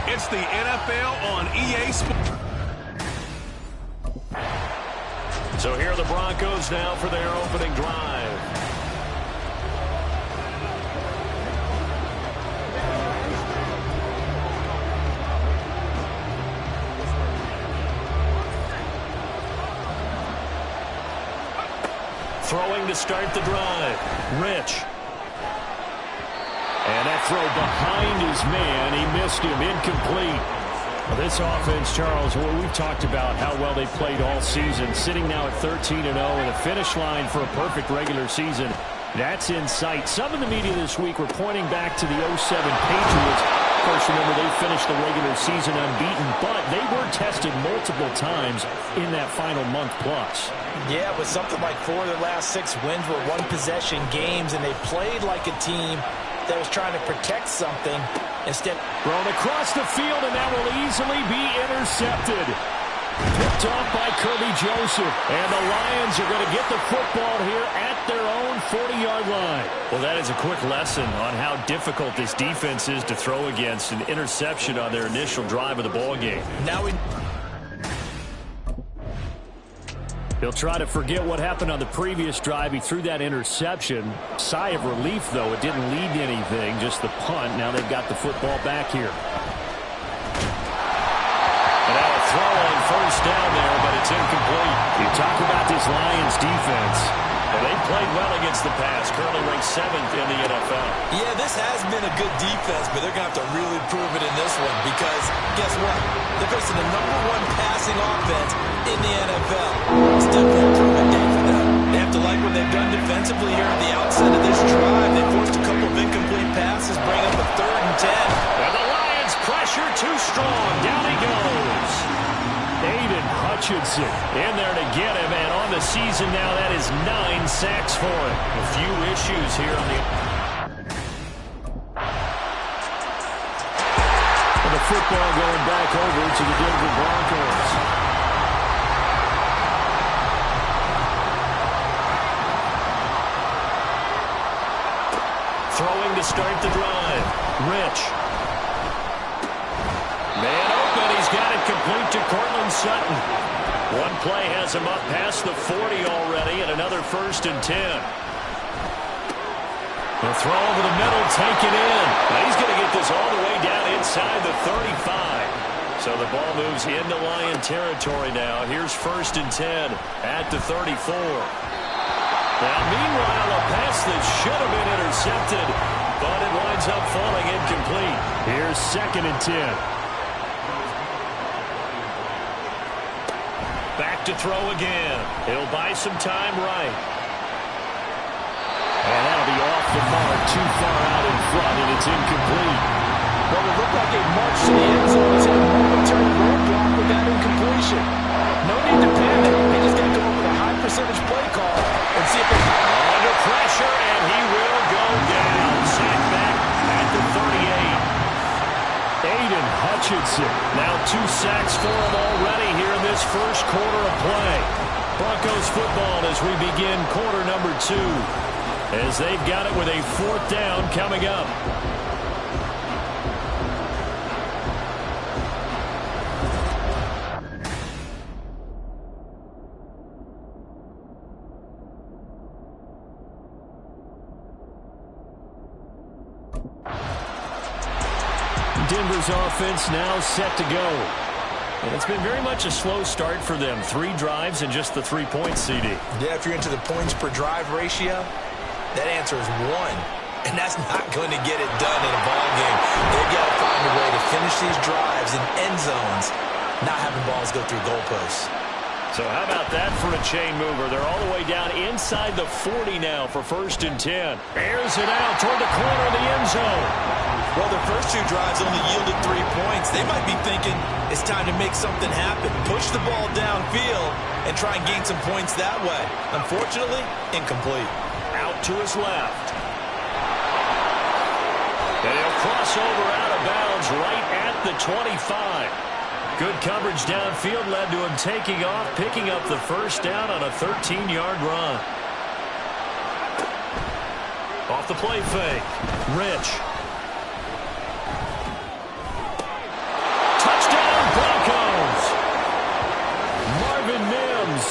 It's the NFL on EA Sports. So here are the Broncos now for their opening drive. Throwing to start the drive. Rich. And that throw behind his man. He missed him. Incomplete. Well, this offense, Charles, well, we've talked about how well they played all season. Sitting now at 13-0 and a finish line for a perfect regular season. That's in sight. Some in the media this week were pointing back to the 07 Patriots. Of course, remember, they finished the regular season unbeaten, but they were tested multiple times in that final month plus. Yeah, with something like 4 of their last 6 wins were one-possession games, and they played like a team that was trying to protect something instead. Thrown across the field, and that will easily be intercepted. Picked off by Kirby Joseph. And the Lions are going to get the football here at their own 40-yard line. Well, that is a quick lesson on how difficult this defense is to throw against. An interception on their initial drive of the ball game. Now we... He'll try to forget what happened on the previous drive. He threw that interception. Sigh of relief, though. It didn't lead to anything, just the punt. Now they've got the football back here. And now a throw on first down there, but it's incomplete. You talk about this Lions defense. Well, they played well against the pass, currently ranked 7th in the NFL. Yeah, this has been a good defense, but they're going to have to really prove it in this one because, guess what? They're facing the #1 passing offense in the NFL. It's definitely a proven day for them. They have to like what they've done defensively here at the outset of this drive. They forced a couple of incomplete passes, bringing up a 3rd and 10. And the Lions pressure too strong. Down he goes. Aiden Hutchinson in there to get him, and on the season now, that is 9 sacks for him. A few issues here on the... And the football going back over to the Denver Broncos. Throwing to start the drive. Rich. Man open, he's got it complete to Cortland Sutton. One play has him up past the 40 already, and another 1st and 10. The throw over the middle, taken in. Now he's going to get this all the way down inside the 35. So the ball moves into Lion territory now. Here's 1st and 10 at the 34. Now meanwhile, a pass that should have been intercepted, but it winds up falling incomplete. Here's 2nd and 10. Back to throw again. He'll buy some time right. And that'll be off the mark, too far out in front, and it's incomplete. Well, it looked like a march to the end zone. It's a momentary roadblock with that incompletion. No need to panic. They just got to go up with a high percentage play call and see if they can. Under pressure, and he will go down. Sack back at the 38. Aiden Hutchinson, now 2 sacks for him already here in this first quarter of play. Broncos football as we begin quarter number 2, as they've got it with a 4th down coming up. Denver's offense now set to go. And it's been very much a slow start for them. 3 drives and just the 3 points, CD. Yeah, if you're into the points per drive ratio, that answer is 1. And that's not going to get it done in a ball game. They've got to find a way to finish these drives in end zones, not having balls go through goalposts. So how about that for a chain mover? They're all the way down inside the 40 now for 1st and 10. Airs it out toward the corner of the end zone. Well, their first 2 drives only yielded 3 points. They might be thinking it's time to make something happen. Push the ball downfield and try and gain some points that way. Unfortunately, incomplete. Out to his left. And he'll cross over out of bounds right at the 25. Good coverage downfield led to him taking off, picking up the first down on a 13-yard run. Off the play fake. Rich. Touchdown Broncos. Marvin Mims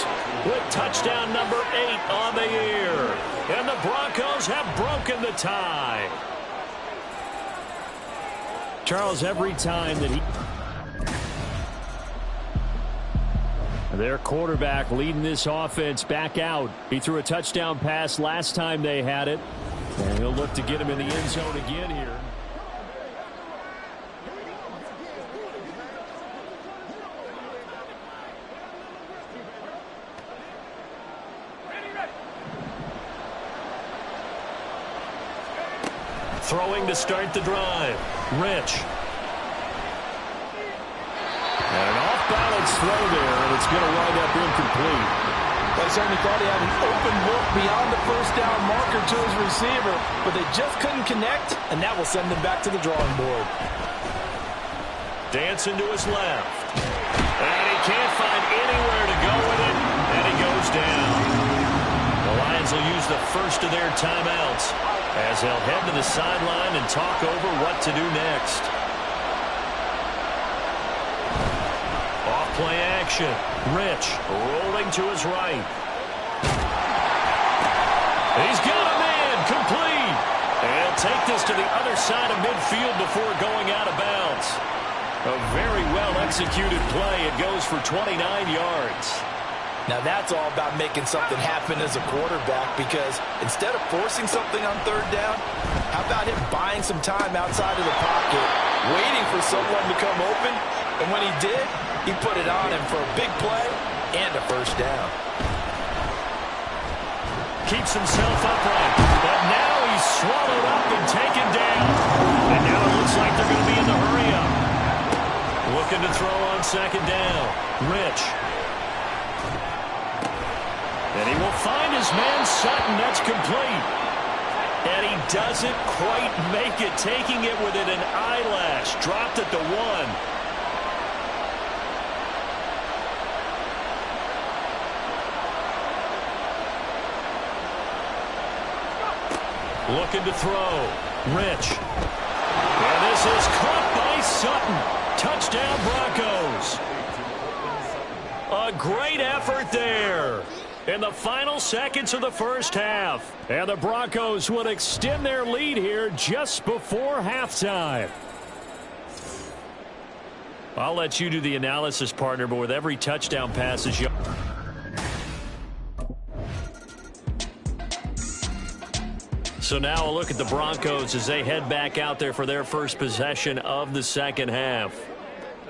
with touchdown number 8 on the year. And the Broncos have broken the tie. Charles, every time that their quarterback leading this offense back out. He threw a touchdown pass last time they had it. And he'll look to get him in the end zone again here. Throwing to start the drive. Rich. And an off-balance throw there, and it's going to wind up incomplete. They certainly thought he had an open look beyond the first down marker to his receiver, but they just couldn't connect, and that will send them back to the drawing board. Dancing to his left. And he can't find anywhere to go with it, and he goes down. The Lions will use the first of their timeouts as they'll head to the sideline and talk over what to do next. Off-play action. Rich rolling to his right. He's got a man complete. And he'll take this to the other side of midfield before going out of bounds. A very well-executed play. It goes for 29 yards. Now that's all about making something happen as a quarterback, because instead of forcing something on third down, how about him buying some time outside of the pocket, waiting for someone to come open, and when he did, he put it on him for a big play and a first down. Keeps himself upright, but now he's swallowed up and taken down. And now it looks like they're going to be in the hurry-up. Looking to throw on second down. Rich. And he will find his man Sutton. That's complete. And he doesn't quite make it, taking it within an eyelash. Dropped at the 1. Looking to throw. Rich. And this is caught by Sutton. Touchdown Broncos. A great effort there in the final seconds of the first half. And the Broncos will extend their lead here just before halftime. I'll let you do the analysis, partner, but with every touchdown pass is yours. So now a look at the Broncos as they head back out there for their first possession of the second half.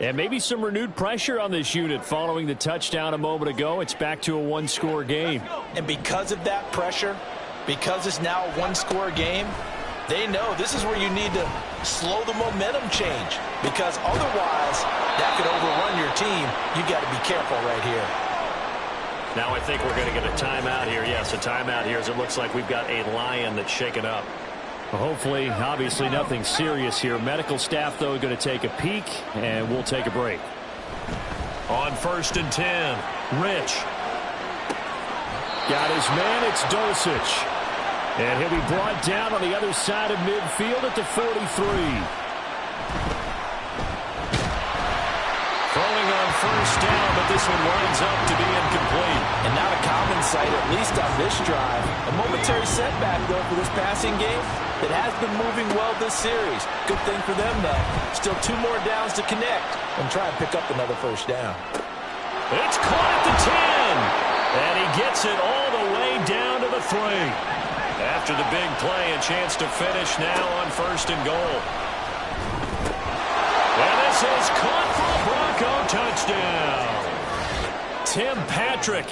And maybe some renewed pressure on this unit following the touchdown a moment ago. It's back to a one-score game. And because of that pressure, because it's now a one-score game, they know this is where you need to slow the momentum change, because otherwise that could overrun your team. You got to be careful right here. Now I think we're going to get a timeout here. Yes, a timeout here as it looks like we've got a Lion that's shaken up. Well, hopefully, obviously nothing serious here. Medical staff, though, going to take a peek, and we'll take a break. On 1st and 10, Rich. Got his man, it's Dulcich. And he'll be brought down on the other side of midfield at the 43. Throwing on first down, but this one winds up to be incomplete. And not a common sight, at least on this drive. A momentary setback, though, for this passing game that has been moving well this series. Good thing for them, though. Still 2 more downs to connect and try and pick up another first down. It's caught at the 10. And he gets it all the way down to the 3. After the big play, a chance to finish now on 1st and goal. And this is caught for a Bronco touchdown. Tim Patrick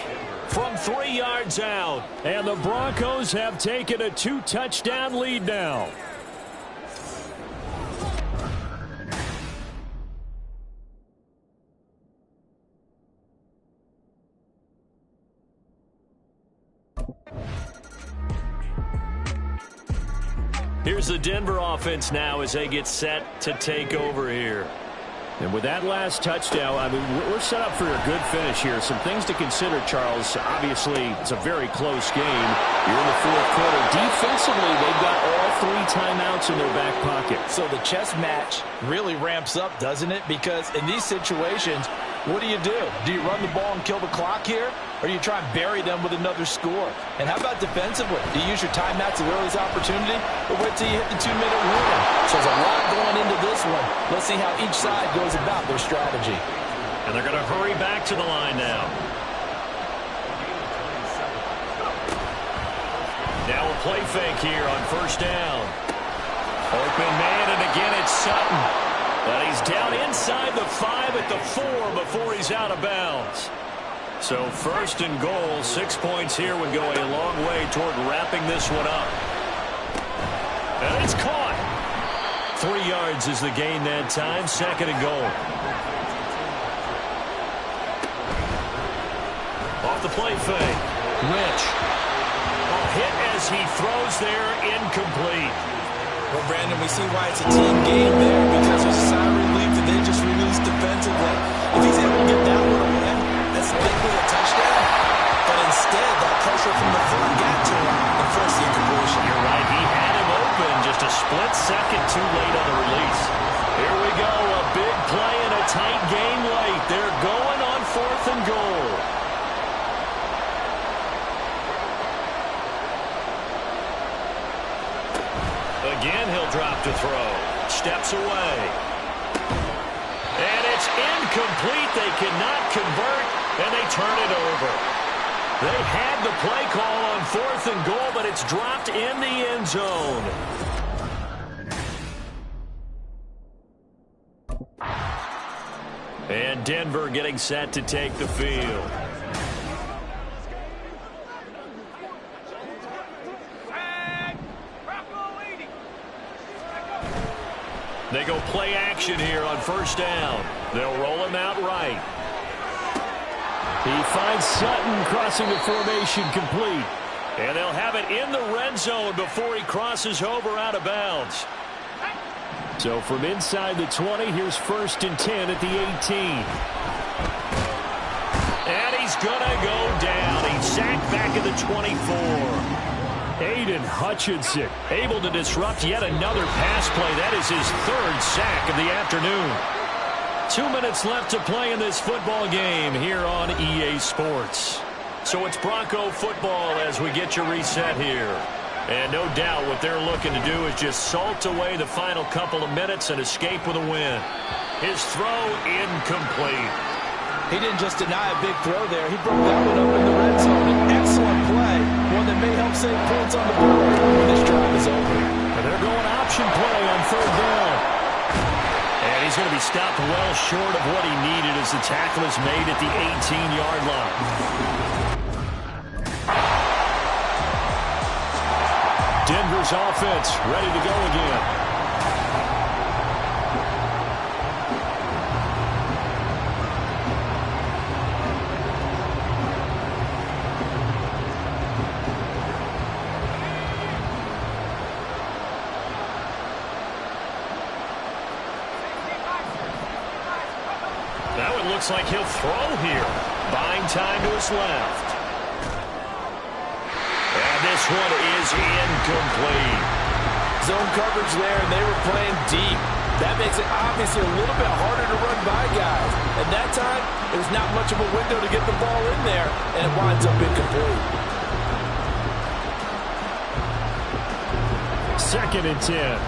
from 3 yards out. And the Broncos have taken a 2-touchdown lead now. Here's the Denver offense now as they get set to take over here. And with that last touchdown, I mean, we're set up for a good finish here. Some things to consider, Charles. Obviously, it's a very close game. You're in the fourth quarter. Defensively, they've got all 3 timeouts in their back pocket. So the chess match really ramps up, doesn't it? Because in these situations, what do? Do you run the ball and kill the clock here? Or do you try and bury them with another score? And how about defensively? Do you use your timeouts at earliest opportunity? Or wait till you hit the 2-minute warning? So there's a lot going into this one. Let's see how each side goes about their strategy. And they're going to hurry back to the line now. Now a play fake here on first down. Open man, and again it's Sutton. But he's down inside the 5 at the 4 before he's out of bounds. So first and goal, 6 points here would go a long way toward wrapping this one up. And it's caught. 3 yards is the gain that time, second and goal. Off the play fake. Rich. A hit as he throws there, incomplete. Well, Brandon, we see why it's a team game there because there's a sign of relief that they just released defensively. If he's able to get that one away, that's likely a touchdown. But instead, that pressure from the front got to him and forced the incompletion. You're right. He had him open just a split second too late on the release. Here we go. A big play in a tight game late. They're going on fourth and goal. Again, he'll drop to throw. Steps away. And it's incomplete. They cannot convert, and they turn it over. They had the play call on fourth and goal, but it's dropped in the end zone. And Denver getting set to take the field. They go play action here on first down. They'll roll him out right. He finds Sutton crossing the formation complete. And they'll have it in the red zone before he crosses over out of bounds. So from inside the 20, here's first and 10 at the 18. And he's going to go down. He's sacked back at the 24. Aiden Hutchinson able to disrupt yet another pass play. That is his 3rd sack of the afternoon. 2 minutes left to play in this football game here on EA Sports. So it's Bronco football as we get your reset here. And no doubt what they're looking to do is just salt away the final couple of minutes and escape with a win. His throw incomplete. He didn't just deny a big throw there. He broke that one up in the red zone. An excellent play. One that may help save points on the board when this drive is over. And they're going option play on third down. And he's going to be stopped well short of what he needed as the tackle is made at the 18-yard line. Denver's offense ready to go again. Now it looks like he'll throw here. Buying time to his left. And this one is incomplete. Zone coverage there, and they were playing deep. That makes it obviously a little bit harder to run by guys. At that time, there's not much of a window to get the ball in there, and it winds up incomplete. 2nd and 10.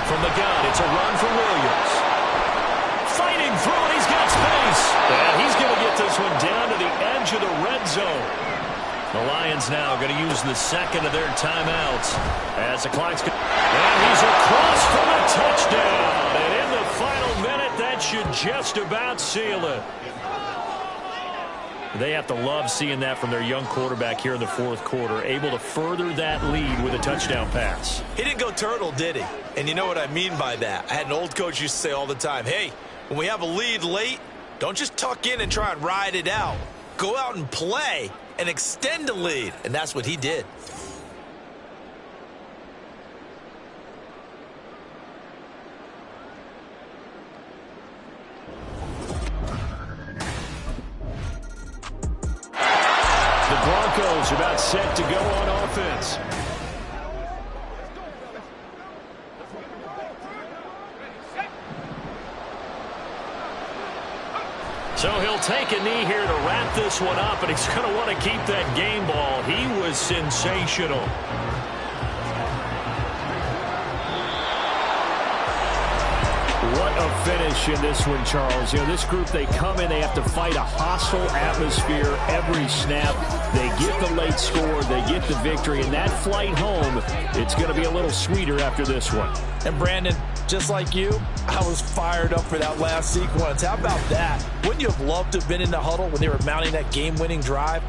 From the gun, it's a run for Williams. Fighting through, and he's got space. And he's going to get this one down to the edge of the red zone. The Lions now going to use the second of their timeouts as the clock's going. And he's across for a touchdown. And in the final minute, that should just about seal it. They have to love seeing that from their young quarterback here in the fourth quarter, able to further that lead with a touchdown pass. He didn't go turtle, did he? And you know what I mean by that. I had an old coach used to say all the time, hey, when we have a lead late, don't just tuck in and try and ride it out. Go out and play and extend the lead. And that's what he did. The Broncos are about set to go on offense. So he'll take a knee here to wrap this one up, and he's going to want to keep that game ball. He was sensational. What a finish in this one, Charles. You know, this group, they come in, they have to fight a hostile atmosphere every snap. They get the late score, they get the victory, and that flight home, it's going to be a little sweeter after this one. And Brandon, just like you, I was fired up for that last sequence. How about that? Wouldn't you have loved to have been in the huddle when they were mounting that game-winning drive?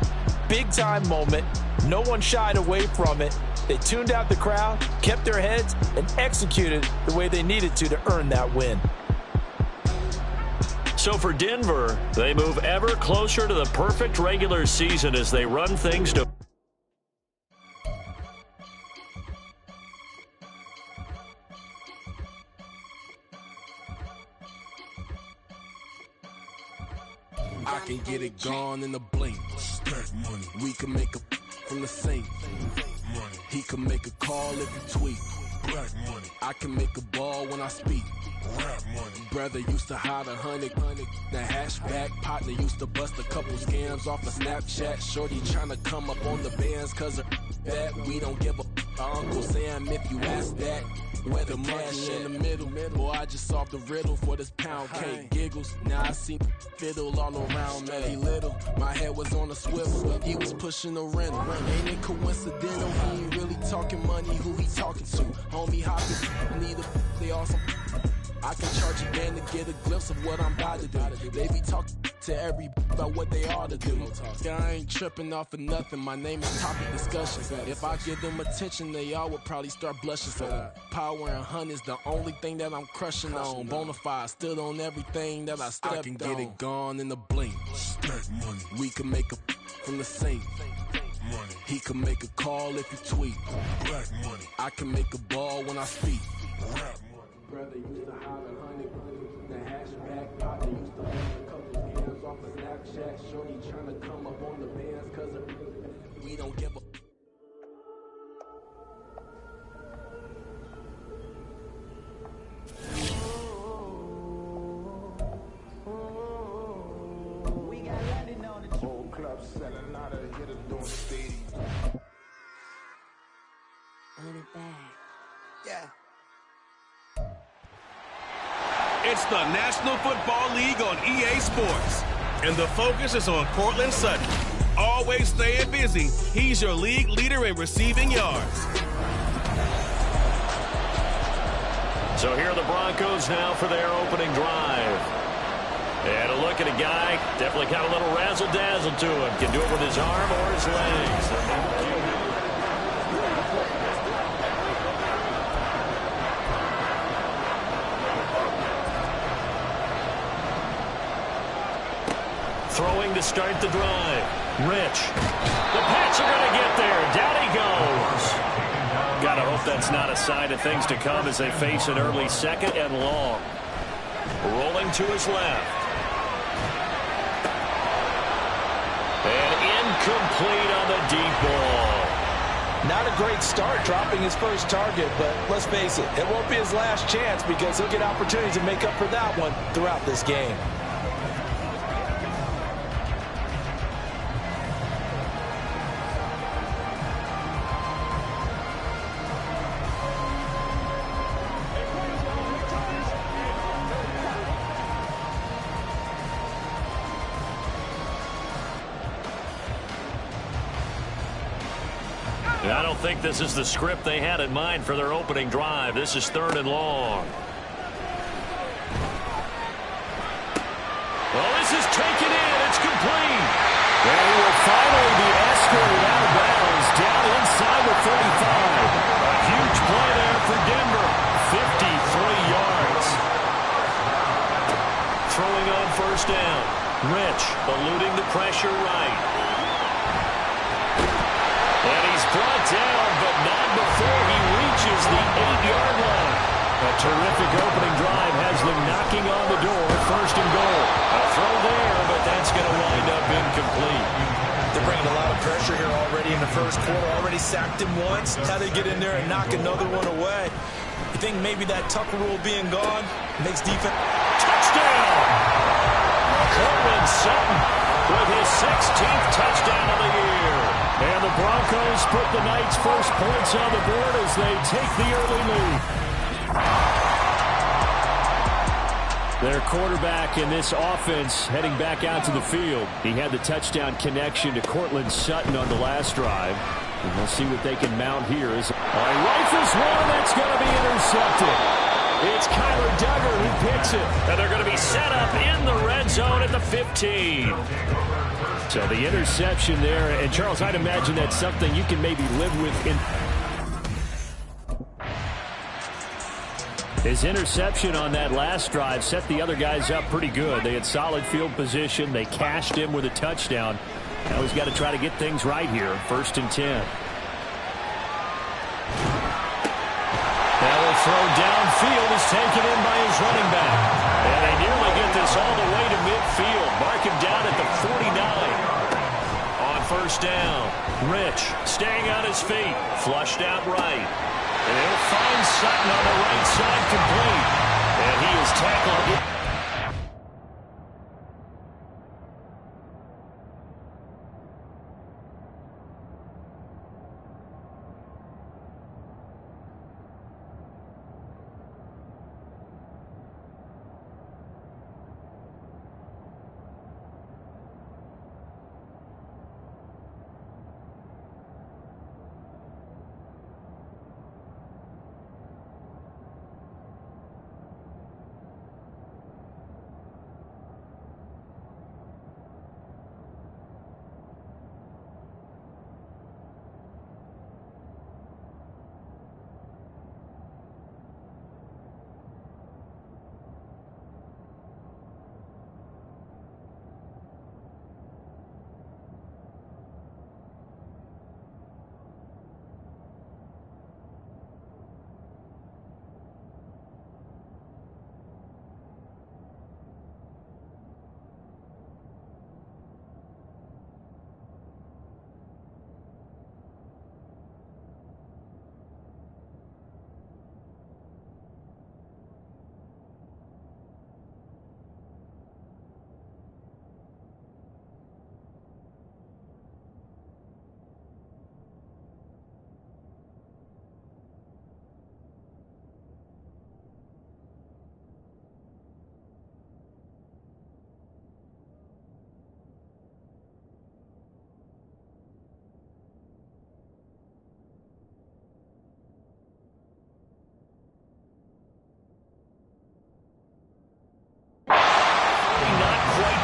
Big-time moment. No one shied away from it. They tuned out the crowd, kept their heads, and executed the way they needed to earn that win. So for Denver, they move ever closer to the perfect regular season as they run things to... I can get it gone in a blink. We can make a from the sink. He can make a call if you tweet. I can make a ball when I speak. Brother used to hide 100. The hashback partner used to bust a couple scams off of Snapchat. Shorty tryna come up on the bands cause of that. We don't give a Uncle Sam if you ask that. Where the money in the middle. Boy, I just solved the riddle for this pound cake. Giggles, now I see fiddle all around me. He little, my head was on a swivel. He was pushing a rental. Ain't it coincidental? He ain't really talking money. Who he talking to? Homie hopping, need a they awesome. I can charge a band to get a glimpse of what I'm about to do. They be talking to every about what they ought to do. I ain't tripping off of nothing. My name is topic discussion. If I give them attention, they all would probably start blushing. Power and hunt is the only thing that I'm crushing on. Bonafide stood on everything that I stepped on. I can get it gone in a blink. We can make a from the sink. He can make a call if you tweet. I can make a ball when I speak. Brother used to hide 100. The hashback partner used to bust a couple scams off of Snapchat. Shorty tryna come up on the bands cause we don't give a... We got London on the whole club selling out of here to doing stadium. Run it back. Yeah. It's the National Football League on EA Sports. And the focus is on Cortland Sutton. Always staying busy, he's your league leader in receiving yards. So here are the Broncos now for their opening drive. And a look at a guy, definitely got a little razzle-dazzle to him. Can do it with his arm or his legs. Throwing to start the drive. Rich. The Pats are going to get there. Down he goes. Got to hope that's not a sign of things to come as they face an early second and long. Rolling to his left. And incomplete on the deep ball. Not a great start dropping his first target, but let's face it, it won't be his last chance because he'll get opportunities to make up for that one throughout this game. I don't think this is the script they had in mind for their opening drive. This is 3rd and long. Well, this is taken in. It's complete. And he will finally be escorted out of bounds down inside the 35. A huge play there for Denver. 53 yards. Throwing on first down. Rich eluding the pressure right. And he's brought down, but not before he reaches the 8-yard line. A terrific opening drive has them knocking on the door. 1st and goal. A throw there, but that's going to wind up incomplete. They're bringing a lot of pressure here already in the first quarter. Already sacked him once. How they get in there and knock another one away. You think maybe that Tucker rule being gone makes defense... Touchdown! Cortland Sutton with his 16th touchdown of the year. And the Broncos put the Knights' first points on the board as they take the early lead. Their quarterback in this offense heading back out to the field. He had the touchdown connection to Cortland Sutton on the last drive. And we'll see what they can mount here. He rifles one that's going to be intercepted. It's Kyler Duggar who picks it. And they're going to be set up in the red zone at the 15. So the interception there. And, Charles, I'd imagine that's something you can maybe live with in... His interception on that last drive set the other guys up pretty good. They had solid field position. They cashed him with a touchdown. Now he's got to try to get things right here. 1st and 10. Now the throw downfield is taken in by his running back. And they nearly get this all the way to midfield. Mark him down at the 49. On 1st down, Rich staying on his feet. Flushed out right. And he'll find Sutton on the right side complete. And he is tackled.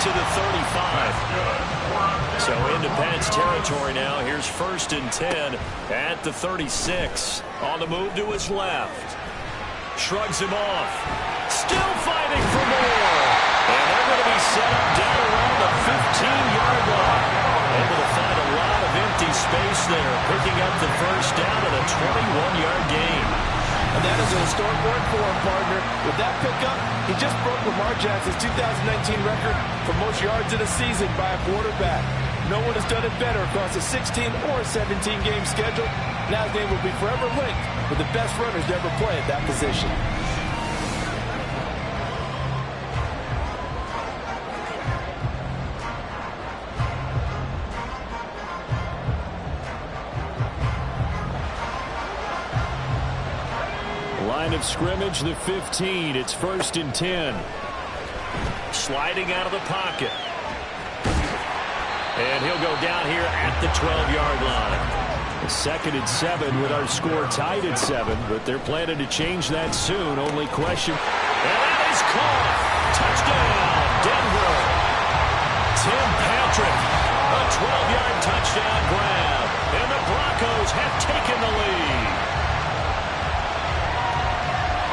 To the 35. So into Pats territory now. Here's 1st and 10 at the 36. On the move to his left. Shrugs him off. Still fighting for more. And they're going to be set up down around the 15-yard line. Able to find a lot of empty space there. Picking up the 1st down at a 21-yard gain. And that is a historic work for him, partner. With that pickup, he just broke Lamar Jackson's 2019 record for most yards in a season by a quarterback. No one has done it better across a 16 or a 17-game schedule. Now his name will be forever linked with the best runners to ever play at that position. Line of scrimmage, the 15. It's 1st and 10. Sliding out of the pocket. And he'll go down here at the 12-yard line. 2nd and 7 with our score tied at 7, but they're planning to change that soon. Only question. And that is caught. Touchdown, Denver. Tim Patrick, a 12-yard touchdown grab. And the Broncos have taken the lead.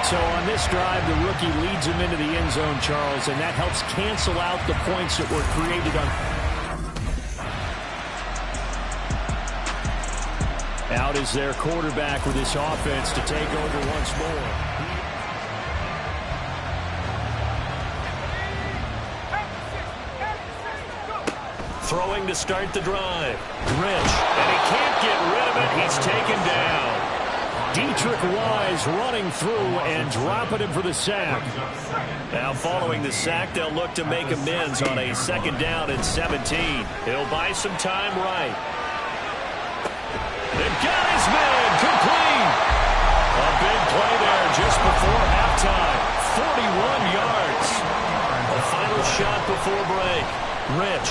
So on this drive, the rookie leads him into the end zone, Charles, and that helps cancel out the points that were created on. Out is their quarterback with this offense to take over once more. Throwing to start the drive. Rich. And he can't get rid of it. He's taken down. Dietrich Wise running through and dropping him for the sack. Now following the sack, they'll look to make amends on a 2nd down and 17. He'll buy some time right. They've got his man complete. A big play there just before halftime. 41 yards. The final shot before break. Rich.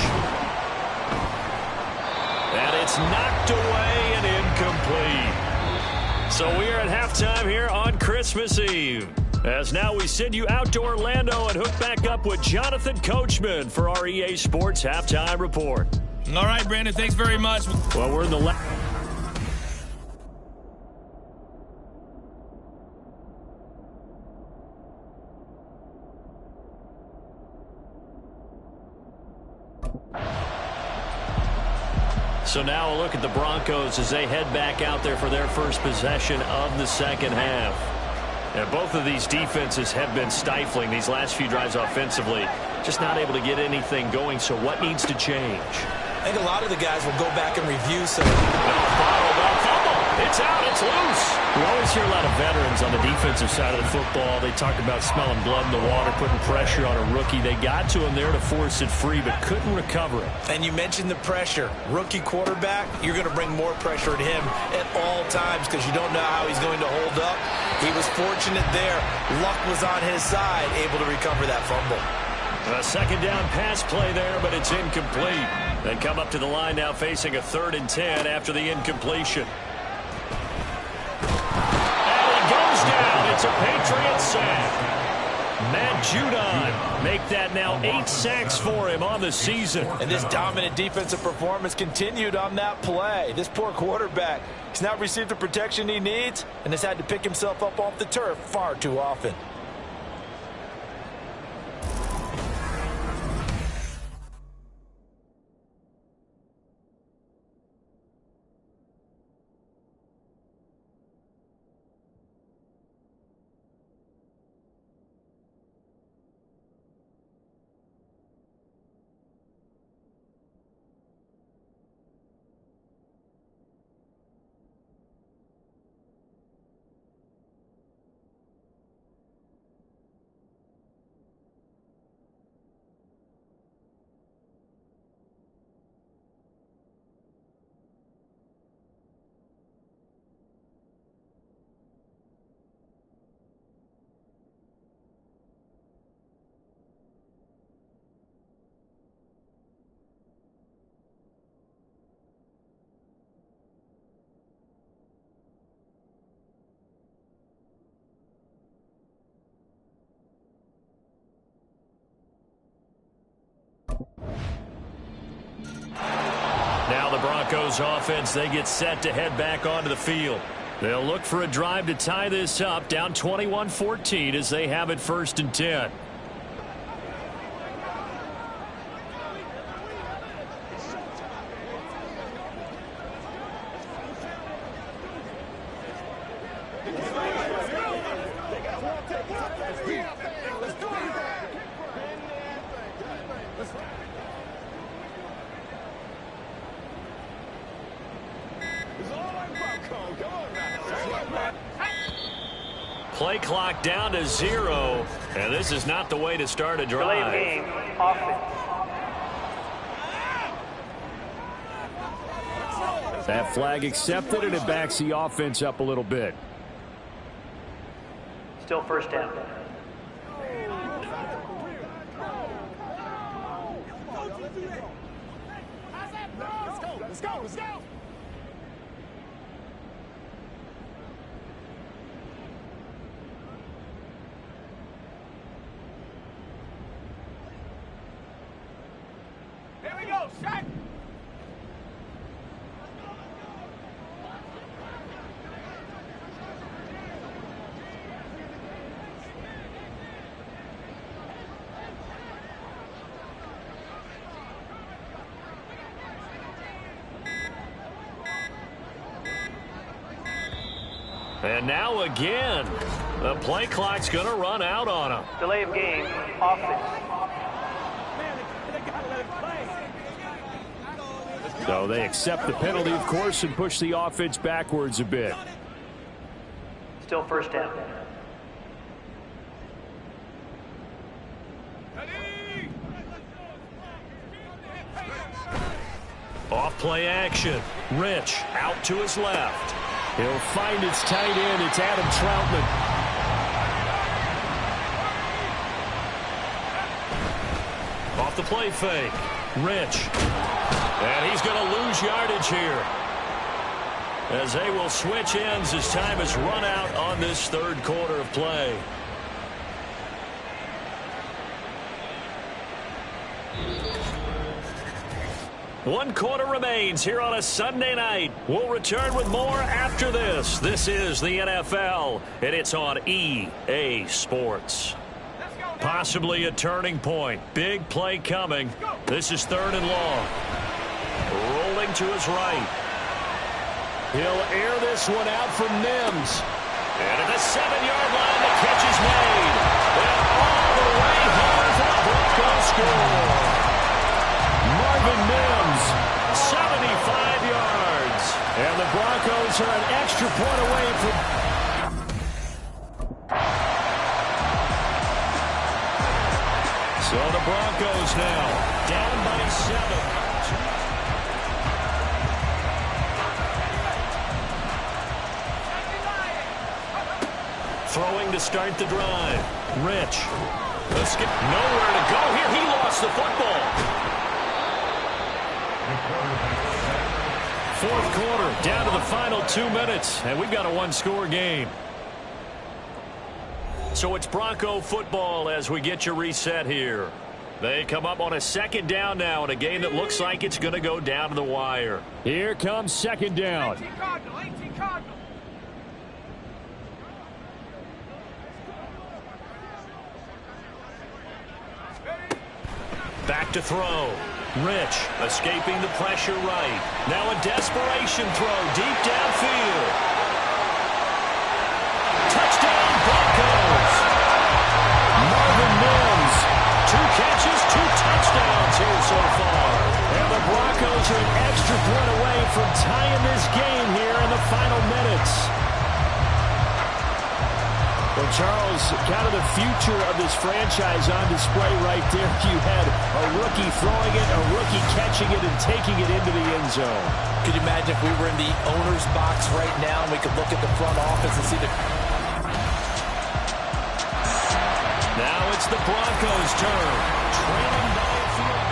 And it's knocked away and incomplete. So we are at halftime here on Christmas Eve. As now we send you out to Orlando and hook back up with Jonathan Coachman for our EA Sports Halftime Report. All right, Brandon, thanks very much. Well, we're in the So now a look at the Broncos as they head back out there for their first possession of the second half. And both of these defenses have been stifling these last few drives offensively. Just not able to get anything going, so what needs to change? I think a lot of the guys will go back and review some. It's out. It's loose. We always hear a lot of veterans on the defensive side of the football. They talk about smelling blood in the water, putting pressure on a rookie. They got to him there to force it free, but couldn't recover it. And you mentioned the pressure. Rookie quarterback, you're going to bring more pressure at him at all times because you don't know how he's going to hold up. He was fortunate there. Luck was on his side, able to recover that fumble. A 2nd down pass play there, but it's incomplete. They come up to the line now facing a 3rd and 10 after the incompletion. It's a Patriot sack. Matt Judon make that now 8 sacks for him on the season. And this dominant defensive performance continued on that play. This poor quarterback, he's not received the protection he needs and has had to pick himself up off the turf far too often. Now the Broncos offense, they get set to head back onto the field. They'll look for a drive to tie this up, down 21-14 as they have it 1st and 10. Play clock down to 0, and this is not the way to start a drive. Delay of game, offense. That flag accepted, and it backs the offense up a little bit. Still 1st down. Let's go. Here we go, shot. And now again, the play clock's going to run out on him. Delay of game, offense. So they accept the penalty, of course, and push the offense backwards a bit. Still first down. Off play action. Rich out to his left. He'll find his tight end. It's Adam Troutman. Off the play fake. Rich. And he's going to lose yardage here, as they will switch ends as time has run out on this third quarter of play. One quarter remains here on a Sunday night. We'll return with more after this. This is the NFL, and it's on EA Sports. Possibly a turning point. Big play coming. This is 3rd and long. Rolling to his right. He'll air this one out from Mims. And at the 7-yard line, the catch is made. And all the way home for the Broncos score. Marvin Mims, 75 yards. And the Broncos are an extra point away from... So the Broncos now down by 7. Throwing to start the drive. Rich. Let's get nowhere to go here. He lost the football. Fourth quarter, down to the final 2 minutes, and we've got a one-score game. So it's Bronco football as we get you reset here. They come up on a 2nd down now in a game that looks like it's going to go down to the wire. Here comes 2nd down. 18 Cardinal. Back to throw. Rich escaping the pressure right. Now a desperation throw deep downfield. Touchdown Broncos. Marvin Mims. 2 catches, 2 touchdowns here so far. And the Broncos are an extra point away from tying this game here in the final minutes. Well, Charles, kind of the future of this franchise on display right there. You had a rookie throwing it, a rookie catching it, and taking it into the end zone. Could you imagine if we were in the owner's box right now and we could look at the front office and see the... Now it's the Broncos' turn. Trailing by a field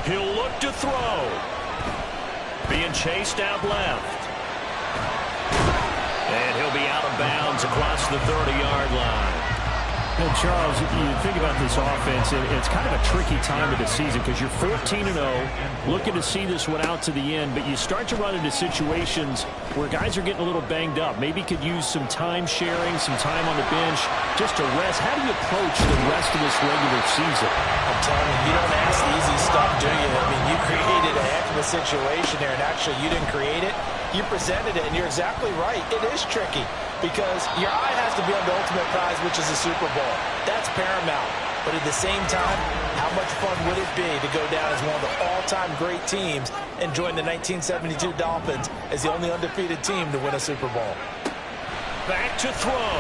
goal. He'll look to throw. Being chased out left. And he'll be out of bounds across the 30-yard line. And Charles, if you think about this offense, it's kind of a tricky time of the season because you're 14-0, looking to see this one out to the end, but you start to run into situations where guys are getting a little banged up. Maybe could use some time sharing, some time on the bench just to rest. How do you approach the rest of this regular season? I'm telling you, you don't ask the easy stuff, do you? I mean, you created a heck of a situation there, and actually you didn't create it. You presented it, and you're exactly right. It is tricky because your eye has to be on the ultimate prize, which is the Super Bowl. That's paramount. But at the same time, how much fun would it be to go down as one of the all-time great teams and join the 1972 Dolphins as the only undefeated team to win a Super Bowl? Back to throw.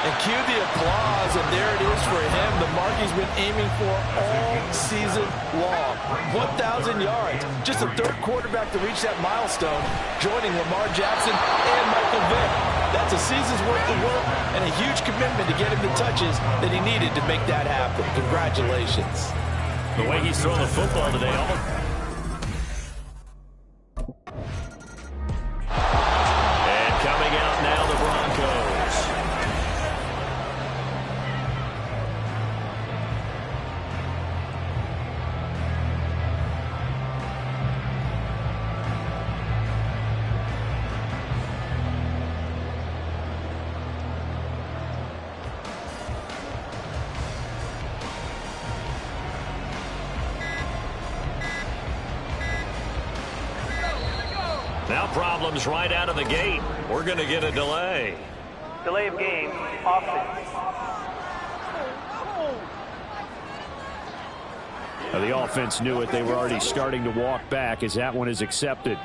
And cue the applause, and there it is for him, the mark he's been aiming for all season long. 1,000 yards. Just the 3rd quarterback to reach that milestone, joining Lamar Jackson and Michael Vick. That's a season's worth of work and a huge commitment to get him the touches that he needed to make that happen. Congratulations. The way he's throwing the football today, and coming out now, the Broncos. Now problems right out of the gate. We're going to get a delay. Delay of game, offense. Now, the offense knew it. They were already starting to walk back as that one is accepted.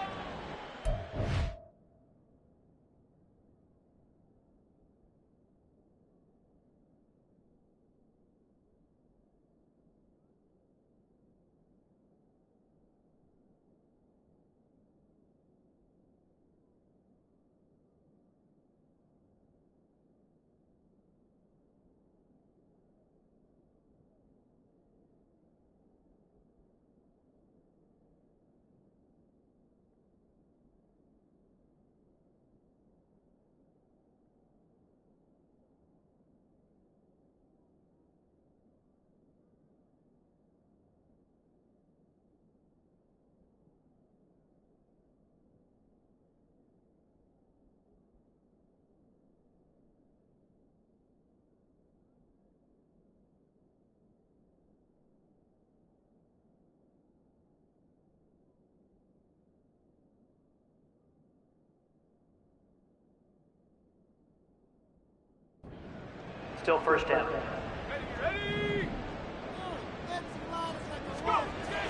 Still first down.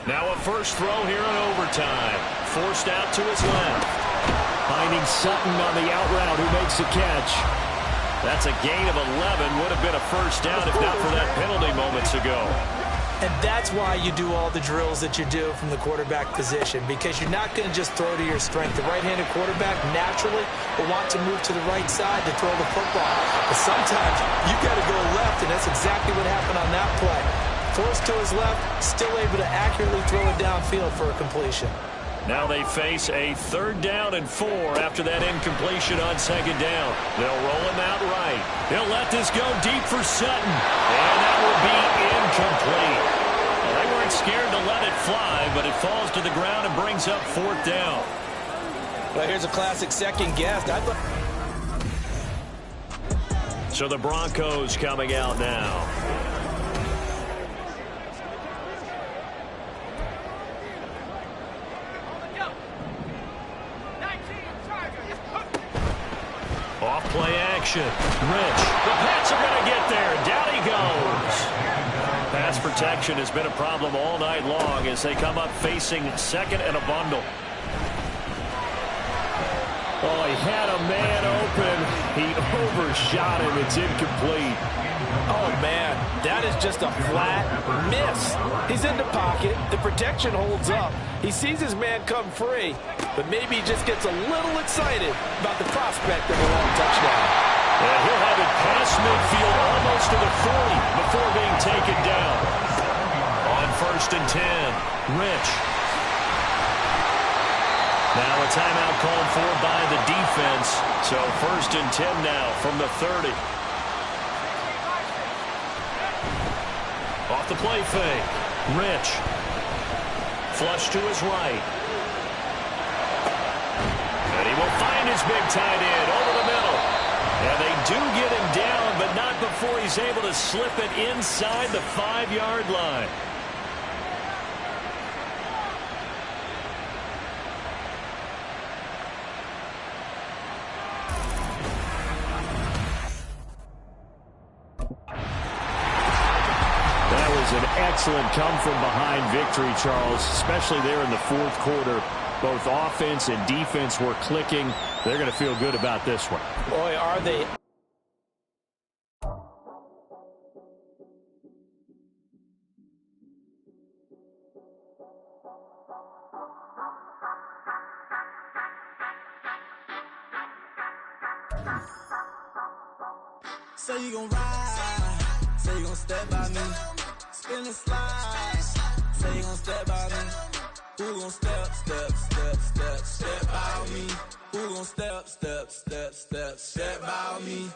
Now a first throw here in overtime. Forced out to his left. Finding Sutton on the out route who makes the catch. That's a gain of 11. Would have been a first down if not for that penalty moments ago. And that's why you do all the drills that you do from the quarterback position, because you're not going to just throw to your strength. The right-handed quarterback naturally will want to move to the right side to throw the football. But sometimes you got to go left, and that's exactly what happened on that play. Forced to his left, still able to accurately throw it downfield for a completion. Now they face a 3rd down and 4 after that incompletion on 2nd down. They'll roll him out right. They'll let this go deep for Sutton. And that will be incomplete. Well, they weren't scared to let it fly, but it falls to the ground and brings up 4th down. Well, here's a classic second guess. So the Broncos coming out now. Off-play action. Rich. The Pats are going to get there. Down he goes. Pass protection has been a problem all night long as they come up facing 2nd and a bundle. Oh, he had a man open. He overshot him. It's incomplete. Oh, man, that is just a flat miss. He's in the pocket. The protection holds up. He sees his man come free, but maybe he just gets a little excited about the prospect of a long touchdown. And he'll have it past midfield almost to the 40 before being taken down. On 1st and 10, Rich. Now a timeout called for by the defense. So 1st and 10 now from the 30. Off the play fake. Rich. Flush to his right. And he will find his big tight end over the middle. And they do get him down, but not before he's able to slip it inside the 5-yard line. An excellent come-from-behind victory, Charles, especially there in the 4th quarter. Both offense and defense were clicking. They're going to feel good about this one. Boy, are they. Say you gon' ride, say you gon' step by me. In the slide, say you gon' step by me. Who gon' step by me? Who gon' step by me?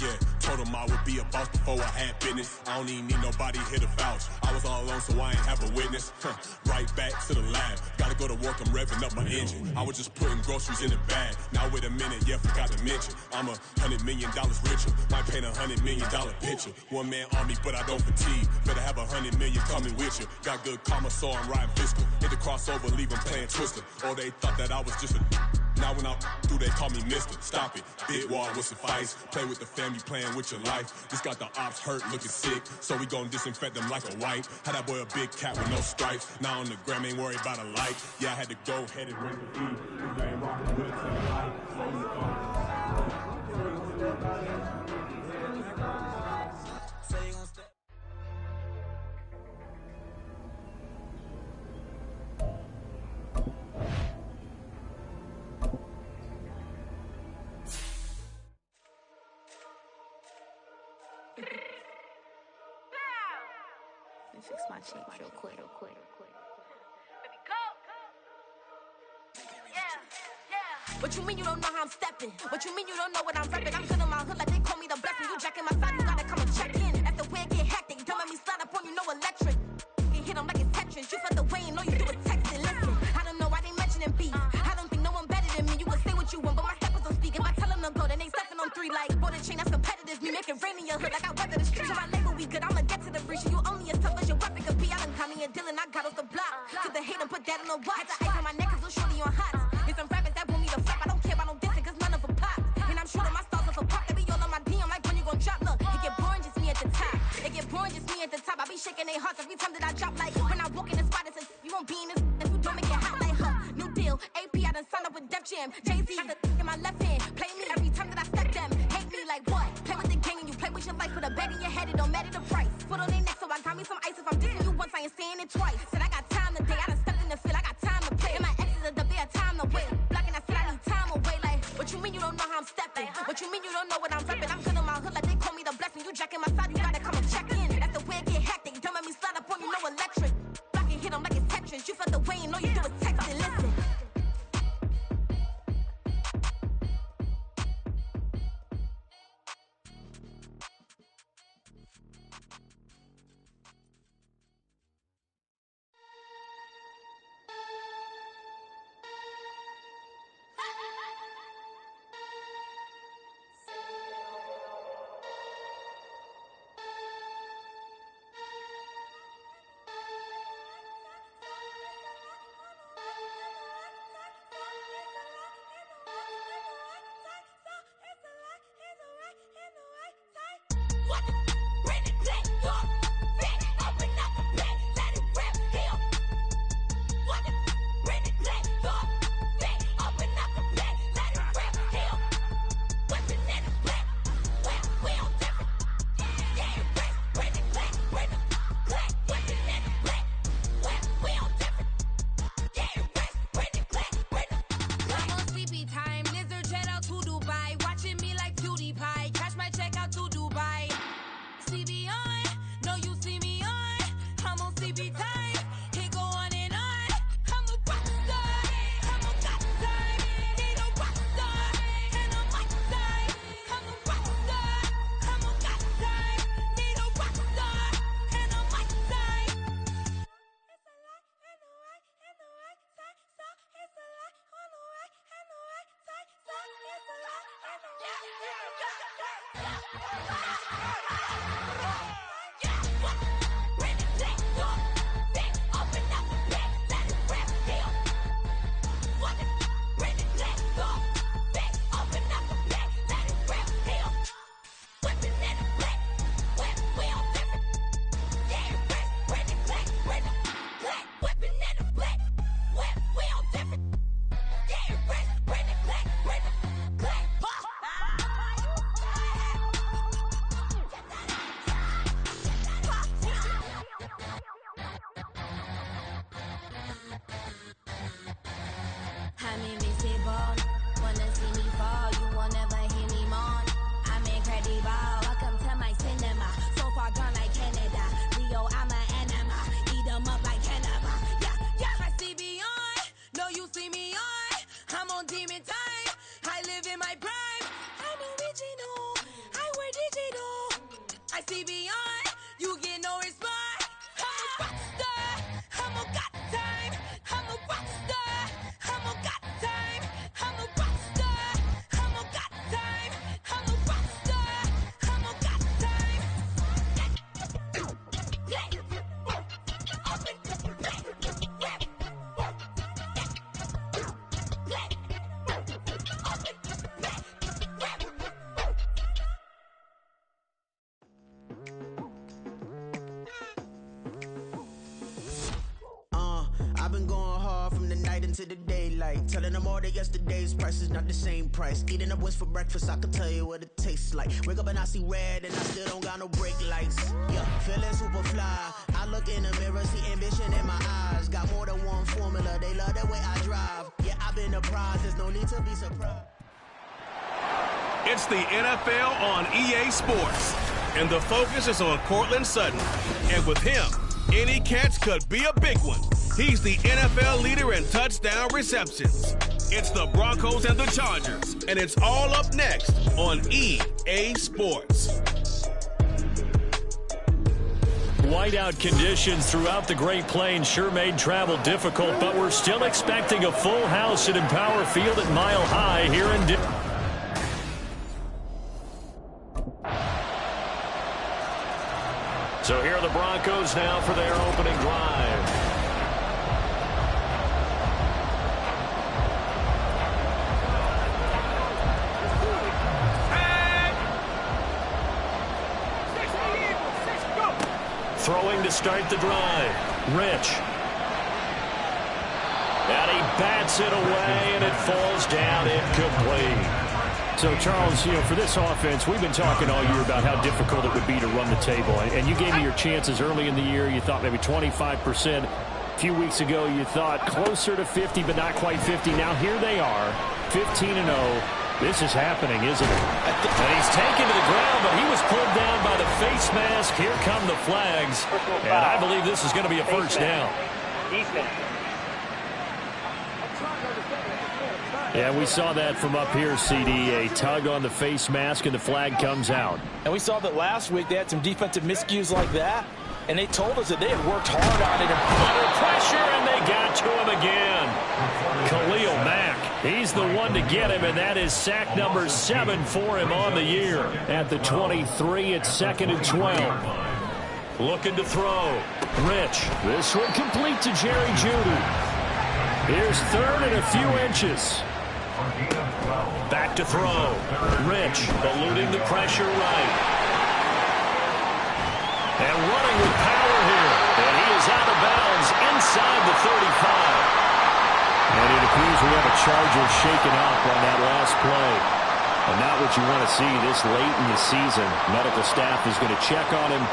Yeah. Told him I would be a boss before I had business. I don't even need nobody here to vouch. I was all alone, so I ain't have a witness. Right back to the lab. Gotta go to work, I'm revving up my engine. I was just putting groceries in the bag. Now wait a minute, yeah, forgot to mention. I'm $100 million richer. Might paint $100 million picture. One man army, but I don't fatigue. Better have 100 million coming with you. Got good karma, so I'm riding fiscal. Hit the crossover, leave them playing Twister. Or they thought that I was just a. Now when I do, they call me Mister. Stop it. Big wall with suffice. Play with the family, playing with your life. This got the ops hurt, looking sick. So we gon' disinfect them like a wipe. Had that boy a big cat with no stripes. Now on the gram, ain't worried about a light. Yeah, I had to go ahead and break the feed. Cause they ain't rockin' with it to the light. Fix my cheek real quick. Baby, go. Yeah. What you mean you don't know how I'm stepping? What you mean you don't know what I'm repping? I'm good on my hood like they call me the blessing. You jacking my side, you gotta come and check in. That's the way it get hectic. Don't let me slide up on you, no electric. You hit them like it's Tetris. You felt the way and all you do is text it. Listen, I don't know why they mentioning beef. I don't think no one better than me. You can say what you want, but my steppers don't speak. If I tell them to go, then they stepping on 3 like border chain. That's competitive. Me make it rain in your hood like I weather the streets. So my label we good. I'ma get to the breach. You only as tough as your weapon could be. I done caught me a deal and I got off the block. Took the hate and put that on the watch. Had the ice on my neck cause little shorty on hot. There's some rappers that want me to flop. I don't care about no dissing cause none of them pop. And I'm shooting my stars off a pop. They be all on my DM like when you gon' drop. Look, it get boring just me at the top. It get boring just me at the top. I be shaking their hearts every time that I drop. Like when I walk in the spot, it says you won't be in this if you don't make it hot like her. New deal, AP, I done signed up with Def Jam. Jay-Z, got the in my left hand. Play me every time that I step them. Hate me like what? Play with the gang and you play with your life. Put a bag in your head, it don't matter the price. Foot on their neck, so I got me some ice. If I'm dissing you once, I ain't saying it twice. Said I got time today, I done stepped in the field, I got time to play. And my exes are up there, time to wait. Blocking, I said I need time away. Like, what you mean you don't know how I'm stepping? What you mean you don't know what I'm repping? I'm good on my hood like they call me the blessing. You jacking my side, you gotta come and check in. That's the way it get hectic. Don't let me slide up on you, no electric. Blocking, hit them like it's Tetris. You felt the way and all you do is text it. Listen. demon time. I live in my prime. I'm original. I wear digital. see beyond. You get no response. I'm a rock star. I'm a got time. I'm a rock star. I'm a got time. I'm a rock star. I'm a got time. I'm a rock star. I'm a got time. I've been going hard from the night into the daylight, telling them all that yesterday's price is not the same price. Eating up what's for breakfast, I can tell you what it tastes like. Wake up and I see red and I still don't got no brake lights. Yeah, feeling super fly. I look in the mirror, see ambition in my eyes. Got more than one formula, they love the way I drive. Yeah, I've been a prize, there's no need to be surprised. It's the NFL on EA Sports, and the focus is on Courtland Sutton. And with him, any catch could be a big one. He's the NFL leader in touchdown receptions. It's the Broncos and the Chargers, and it's all up next on EA Sports. Whiteout conditions throughout the Great Plains sure made travel difficult, but we're still expecting a full house at Empower Field at Mile High here in So here are the Broncos now for their opening drive. Throwing to start the drive. Rich. And he bats it away, and it falls down incomplete. So, Charles, for this offense, we've been talking all year about how difficult it would be to run the table. And you gave me your chances early in the year. You thought maybe 25%. A few weeks ago, you thought closer to 50, but not quite 50. Now, here they are, 15-0. This is happening, isn't it? And he's taken to the ground, but he was pulled down by the face mask. Here come the flags. And I believe this is going to be a first down. Yeah, we saw that from up here, CD. A tug on the face mask, and the flag comes out. And we saw that last week. They had some defensive miscues like that. And they told us that they had worked hard on it. Under pressure, and they got to him again. Khalil Mack, he's the one to get him, and that is sack number 7 for him on the year. At the 23, it's 2nd and 12. Looking to throw. Rich. This one complete to Jerry Jeudy. Here's 3rd and a few inches. Back to throw. Rich, eluding the pressure right. And running with power here. And he is out of bounds inside the 35. And it appears we have a Charger shaken up on that last play. And not what you want to see this late in the season. Medical staff is going to check on him,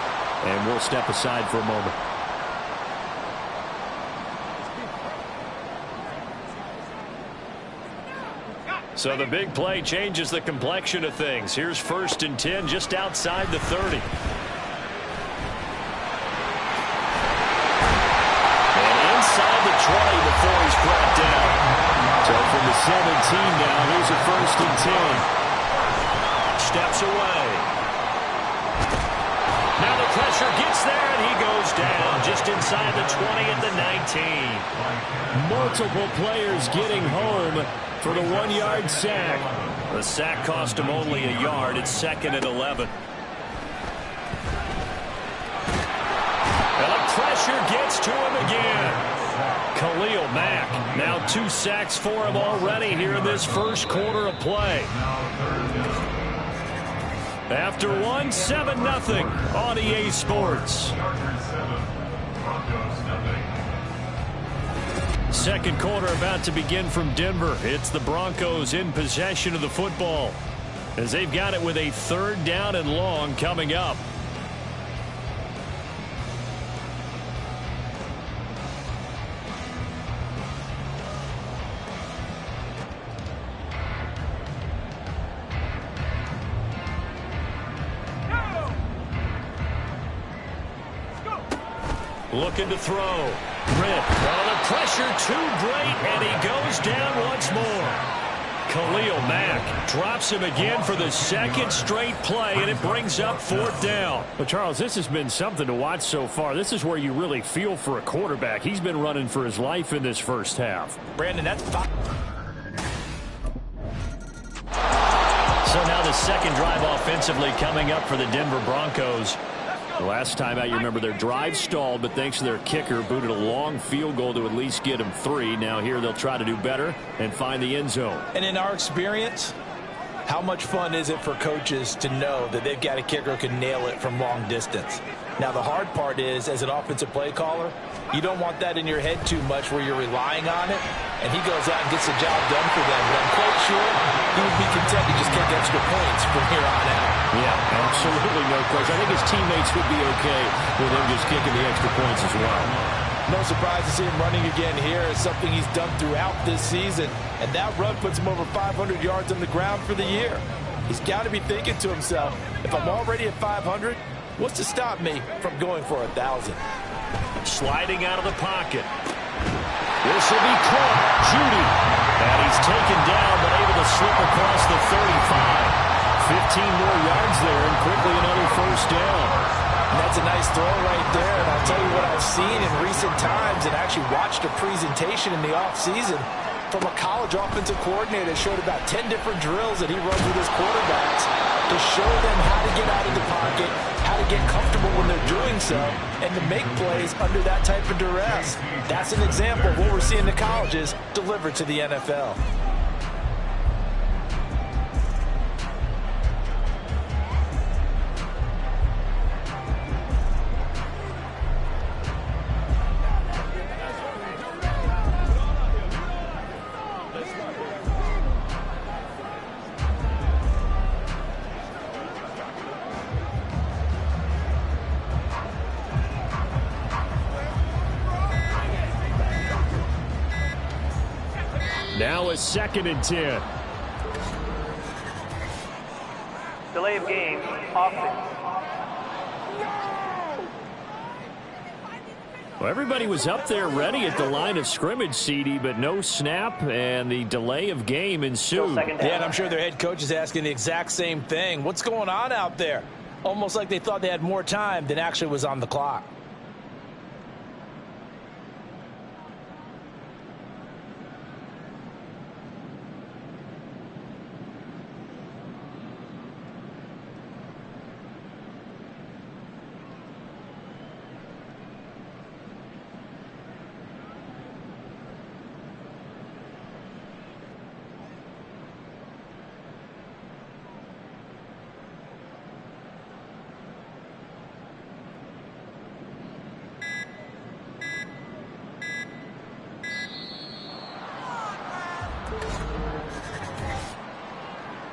and we'll step aside for a moment. So the big play changes the complexion of things. Here's 1st and 10 just outside the 30. Inside the 20 before he's brought down. So from the 17 now, here's a 1st and 10. Steps away. Now the pressure gets there, and he goes down just inside the 20 at the 19. Multiple players getting home for the 1-yard sack. The sack cost him only a yard. It's 2nd and 11. And the pressure gets to him again. Khalil Mack, now 2 sacks for him already here in this first quarter of play. After one, 7-0 on EA Sports. Second quarter about to begin from Denver. It's the Broncos in possession of the football as they've got it with a 3rd down and long coming up. Looking to throw. Rip. Oh, the pressure too great, and he goes down once more. Khalil Mack drops him again for the second straight play, and it brings up 4th down. But, Charles, this has been something to watch so far. This is where you really feel for a quarterback. He's been running for his life in this first half. Brandon, that's five. So now the second drive offensively coming up for the Denver Broncos. The last time out, you remember their drive stalled, but thanks to their kicker, booted a long field goal to at least get them 3. Now here they'll try to do better and find the end zone. And in our experience, how much fun is it for coaches to know that they've got a kicker who can nail it from long distance? Now, the hard part is, as an offensive play caller, you don't want that in your head too much where you're relying on it, and he goes out and gets the job done for them. But I'm quite sure he would be content to just kick extra points from here on out. Yeah, absolutely no question. I think his teammates would be okay with him just kicking the extra points as well. No surprise to see him running again here. Is something he's done throughout this season, and that run puts him over 500 yards on the ground for the year. He's got to be thinking to himself, if I'm already at 500, what's to stop me from going for 1,000? Sliding out of the pocket. This will be caught. Judy. And he's taken down, but able to slip across the 35. 15 more yards there, and quickly another 1st down. And that's a nice throw right there. And I'll tell you what I've seen in recent times, and actually watched a presentation in the offseason from a college offensive coordinator that showed about 10 different drills that he runs with his quarterbacks to show them how to get out of the pocket, how to get comfortable when they're doing so, and to make plays under that type of duress. That's an example of what we're seeing in the colleges delivered to the NFL. Now a 2nd and 10. Delay of game, offense. Well, everybody was up there ready at the line of scrimmage, CD, but no snap, and the delay of game ensued. Yeah, and I'm sure their head coach is asking the exact same thing. What's going on out there? Almost like they thought they had more time than actually was on the clock.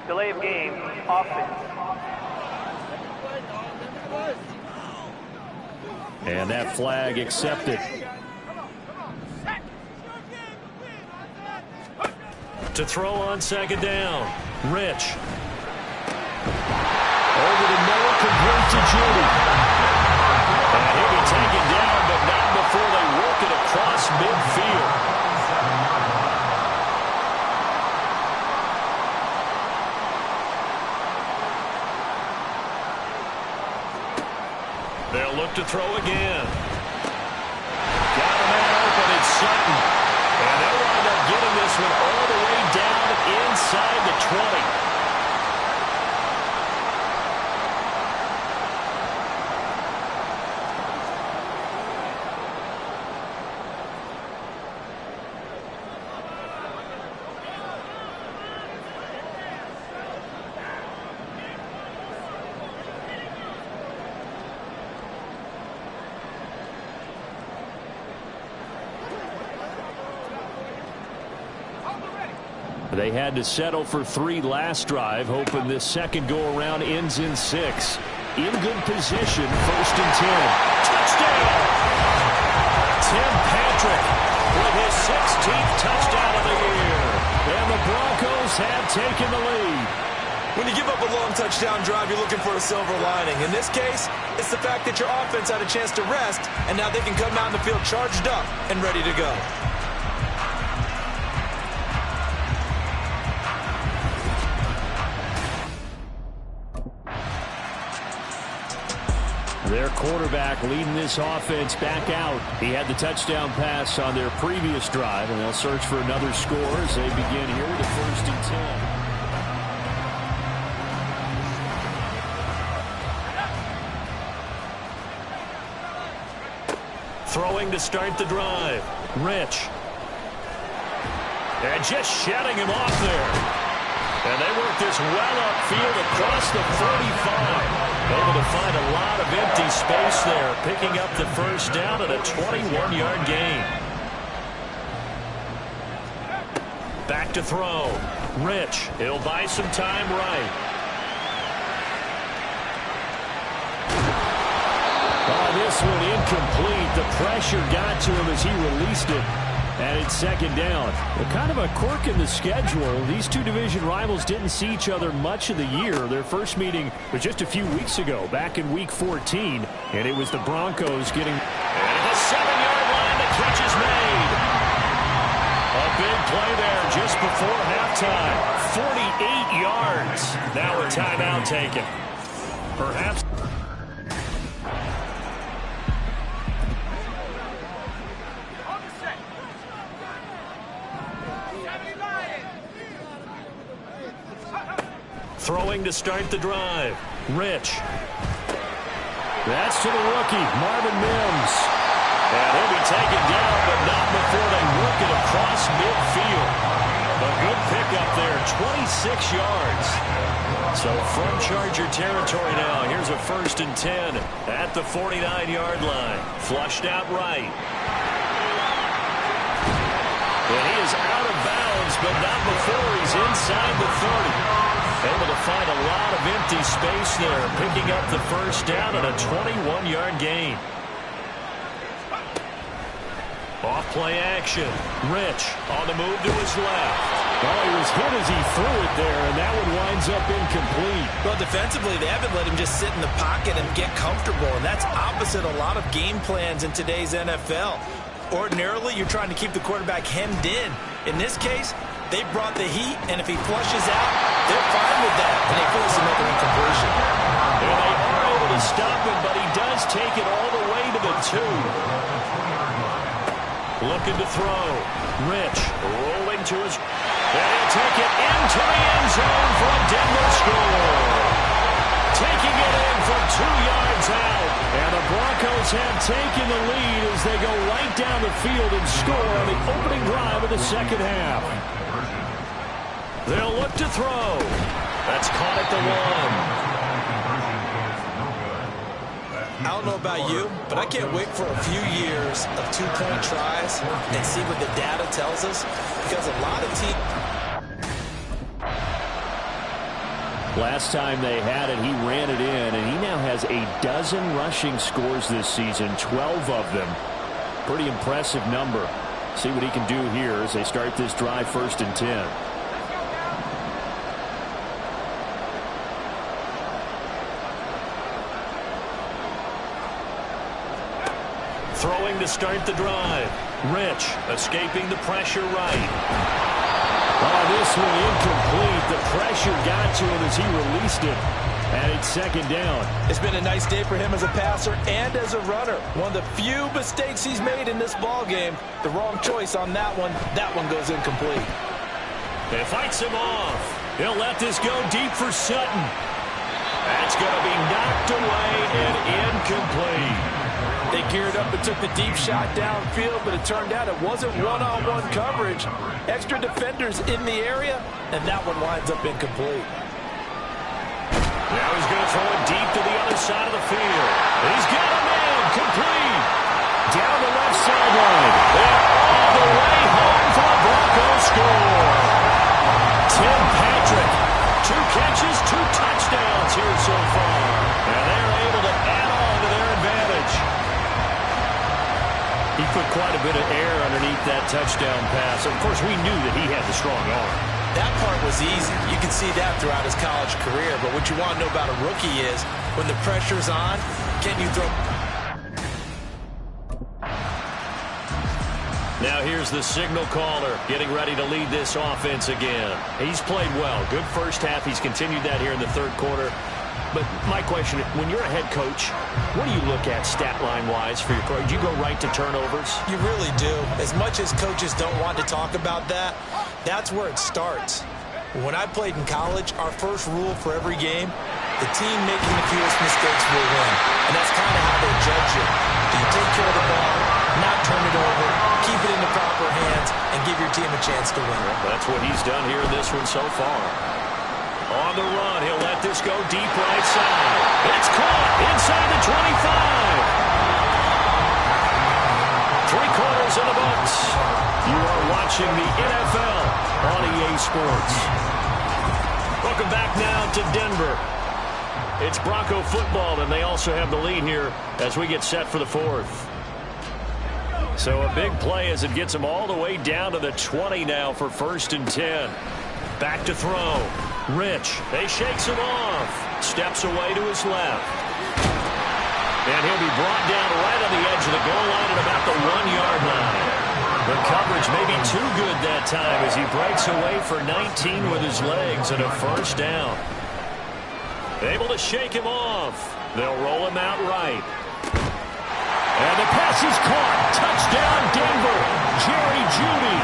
Delay of game, offense. And that flag accepted. To throw on 2nd down. Rich. Over to Noah, complete to Judy. And he'll be taken down, but not before they work it across midfield. They'll look to throw again. Got a man open, it's Sutton. And they'll wind up getting this one all the way down inside the 20. They had to settle for 3 last drive, hoping this second go-around ends in 6. In good position, 1st and 10. Touchdown! Tim Patrick with his 16th touchdown of the year. And the Broncos have taken the lead. When you give up a long touchdown drive, you're looking for a silver lining. In this case, it's the fact that your offense had a chance to rest, and now they can come out in the field charged up and ready to go. Their quarterback leading this offense back out. He had the touchdown pass on their previous drive, and they'll search for another score as they begin here with a 1st and 10. Throwing to start the drive. Rich. And just shutting him off there. And they work this well upfield across the 45. Able to find a lot of empty space there, picking up the first down at a 21-yard gain. Back to throw. Rich. He'll buy some time right. Oh, this one incomplete. The pressure got to him as he released it. And it's 2nd down. Well, kind of a quirk in the schedule. These two division rivals didn't see each other much of the year. Their first meeting was just a few weeks ago, back in Week 14. And it was the Broncos getting... And the 7-yard line, the catch is made. A big play there just before halftime. 48 yards. Now a timeout taken. Perhaps... Throwing to start the drive. Rich. That's to the rookie, Marvin Mims. And he'll be taken down, but not before they work it across midfield. A good pickup there, 26 yards. So from Charger territory now, here's a 1st and 10 at the 49-yard line. Flushed out right. And he is out of bounds, but not before he's inside the 30. Able to find a lot of empty space there, picking up the first down and a 21-yard gain. Off play action. Rich on the move to his left. Well, he was hit as he threw it there, and that one winds up incomplete. Well, defensively, they haven't let him just sit in the pocket and get comfortable, and that's opposite a lot of game plans in today's NFL. Ordinarily, you're trying to keep the quarterback hemmed in. In this case, they brought the heat, and if he flushes out, they're fine with that, and they force another incompletion. And they are able to stop him, but he does take it all the way to the 2. Looking to throw. Rich rolling to his... And he'll take it into the end zone for a Denver score. Taking it in from 2 yards out. And the Broncos have taken the lead as they go right down the field and score on the opening drive of the 2nd half. They'll look to throw. That's caught at the 1. I don't know about you, but I can't wait for a few years of 2-point tries and see what the data tells us, because a lot of teams... Last time they had it, he ran it in, and he now has a dozen rushing scores this season, 12 of them. Pretty impressive number. See what he can do here as they start this drive 1st and 10. Throwing to start the drive. Rich escaping the pressure right. Oh, this one incomplete. The pressure got to him as he released it. And it's 2nd down. It's been a nice day for him as a passer and as a runner. One of the few mistakes he's made in this ball game. The wrong choice on that one. That one goes incomplete. They fights him off. He'll let this go deep for Sutton. That's going to be knocked away and incomplete. They geared up and took the deep shot downfield, but it turned out it wasn't one-on-one coverage. Extra defenders in the area, and that one winds up incomplete. Now he's going to throw it deep to the other side of the field. He's got a man, complete. Down the left sideline. And all the way home for the Broncos score. Tim Patrick, 2 catches, 2 touchdowns here so far. And they're able to add on to their advantage. He put quite a bit of air underneath that touchdown pass. Of course, we knew that he had the strong arm. That part was easy. You can see that throughout his college career. But what you want to know about a rookie is when the pressure's on, can you throw... Now here's the signal caller getting ready to lead this offense again. He's played well. Good first half. He's continued that here in the 3rd quarter. But my question, when you're a head coach, what do you look at stat line-wise for your coach? Do you go right to turnovers? You really do. As much as coaches don't want to talk about that, that's where it starts. When I played in college, our first rule for every game, the team making the fewest mistakes will win. And that's kind of how they judge you. Do you take care of the ball, not turn it over, keep it in the proper hands, and give your team a chance to win? That's what he's done here in this one so far. On the run, he'll let this go deep right side. It's caught inside the 25. 3/4 in the books. You are watching the NFL on EA Sports. Welcome back now to Denver. It's Bronco football, and they also have the lead here as we get set for the fourth. So a big play as it gets them all the way down to the 20 now for 1st and 10. Back to throw. Rich, they shakes him off. Steps away to his left. And he'll be brought down right on the edge of the goal line at about the 1-yard line. The coverage may be too good that time as he breaks away for 19 with his legs and a 1st down. Able to shake him off. They'll roll him out right. And the pass is caught. Touchdown, Denver. Jerry Jeudy.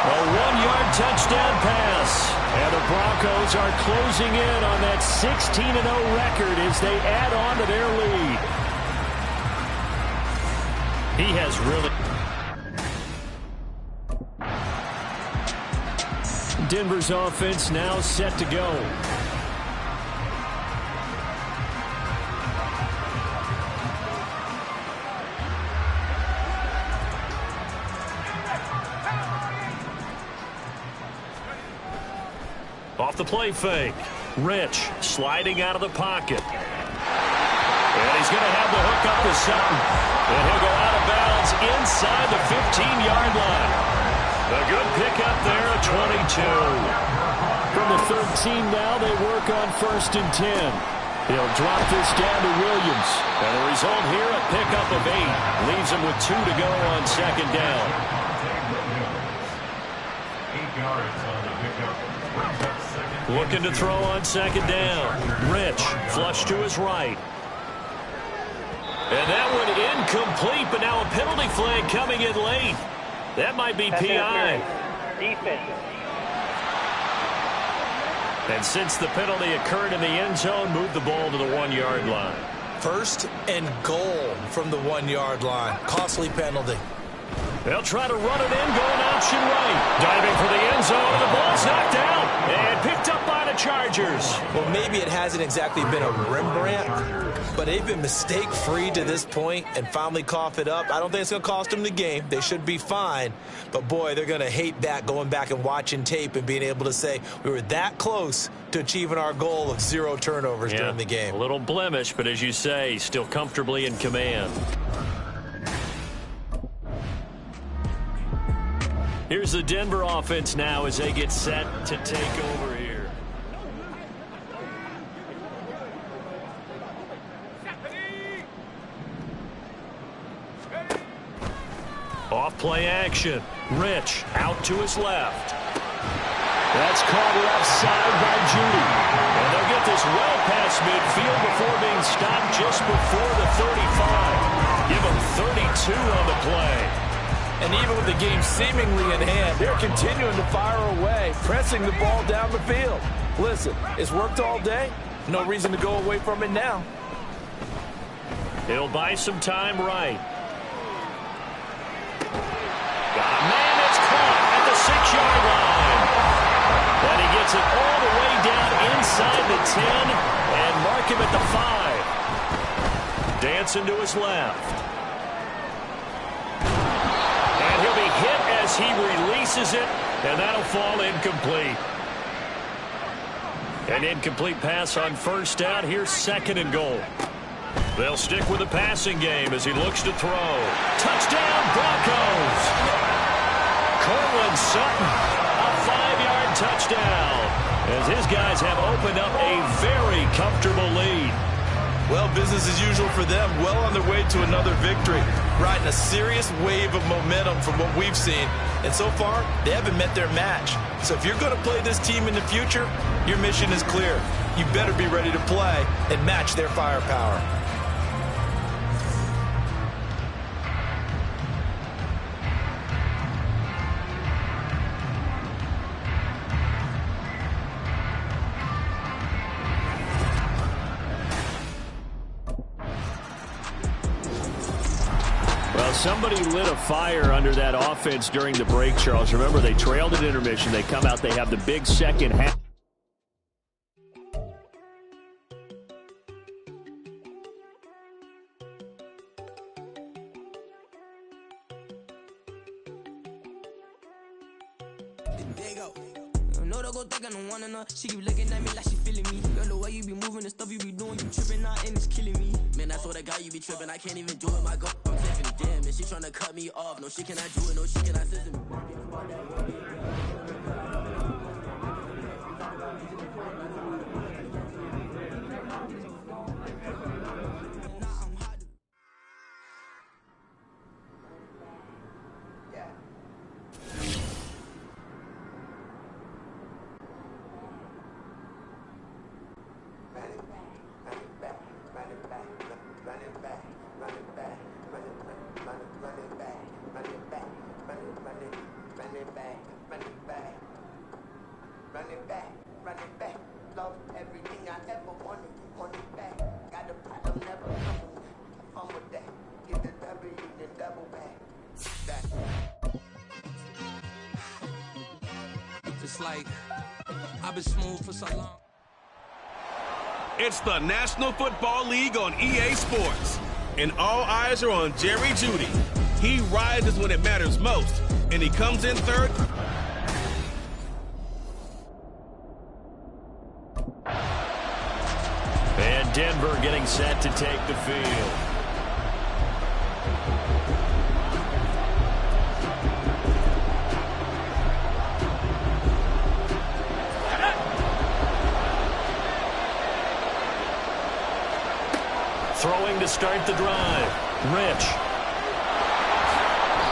A 1-yard touchdown pass. And the Broncos are closing in on that 16-0 record as they add on to their lead. He has really... Denver's offense now set to go. Off the play fake. Rich sliding out of the pocket. And he's going to have the hook up to Sutton. And he'll go out of bounds inside the 15-yard line. A good pickup there at 22. From the 13 now, they work on 1st and 10. He'll drop this down to Williams. And the result here, a pickup of 8. Leaves him with 2 to go on 2nd down. 8 yards on the pickup. Looking to throw on 2nd down. Rich, flush to his right. And that one incomplete, but now a penalty flag coming in late. That might be PI. Defense. And since the penalty occurred in the end zone, move the ball to the 1-yard line. 1st and goal from the 1-yard line. Costly penalty. They'll try to run it in, going option right. Diving for the end zone, and the ball's knocked out. And picked up by the Chargers. Well, maybe it hasn't exactly been a Rembrandt, but they've been mistake-free to this point and finally cough it up. I don't think it's going to cost them the game. They should be fine. But, boy, they're going to hate that, going back and watching tape and being able to say we were that close to achieving our goal of 0 turnovers during the game. A little blemish, but as you say, still comfortably in command. Here's the Denver offense now as they get set to take over here. Off play action. Rich out to his left. That's caught left side by Jeudy. And they'll get this well past midfield before being stopped just before the 35. Give them 32 on the play. And even with the game seemingly in hand, they're continuing to fire away, pressing the ball down the field. Listen, it's worked all day. No reason to go away from it now. He'll buy some time right. Got a man that's caught at the 6-yard line. And he gets it all the way down inside the 10 and mark him at the 5. Dancing to his left. He'll be hit as he releases it, and that'll fall incomplete. An incomplete pass on 1st down. Here's 2nd and goal. They'll stick with the passing game as he looks to throw. Touchdown, Broncos! Cortland Sutton, a 5-yard touchdown, as his guys have opened up a very comfortable lead. Well, business as usual for them. Well on their way to another victory. Riding a serious wave of momentum from what we've seen. And so far, they haven't met their match. So if you're going to play this team in the future, your mission is clear. You better be ready to play and match their firepower. Somebody lit a fire under that offense during the break, Charles. Remember, they trailed at intermission. They come out, they have the big second half. She keep looking at me like she feeling me. Girl, the way you be moving and stuff you be doing, you tripping out and it's killing me. Man, that's what I got, you be tripping. I can't even do it, my girl. I'm Tiffany, damn, and she tryna cut me off. No, she cannot do it, no, she cannot listen me. It's the National Football League on EA Sports, and all eyes are on Jerry Jeudy. He rises when it matters most, and he comes in third. And Denver getting set to take the field. Throwing to start the drive. Rich.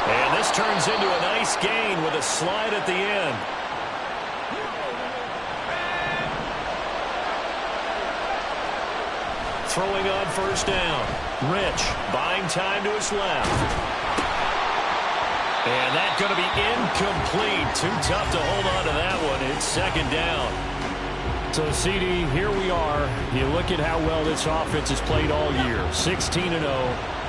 And this turns into a nice gain with a slide at the end. Throwing on first down. Rich buying time to his left. And that's going to be incomplete. Too tough to hold on to that one. It's second down. So, CD, here we are. You look at how well this offense has played all year, 16-0.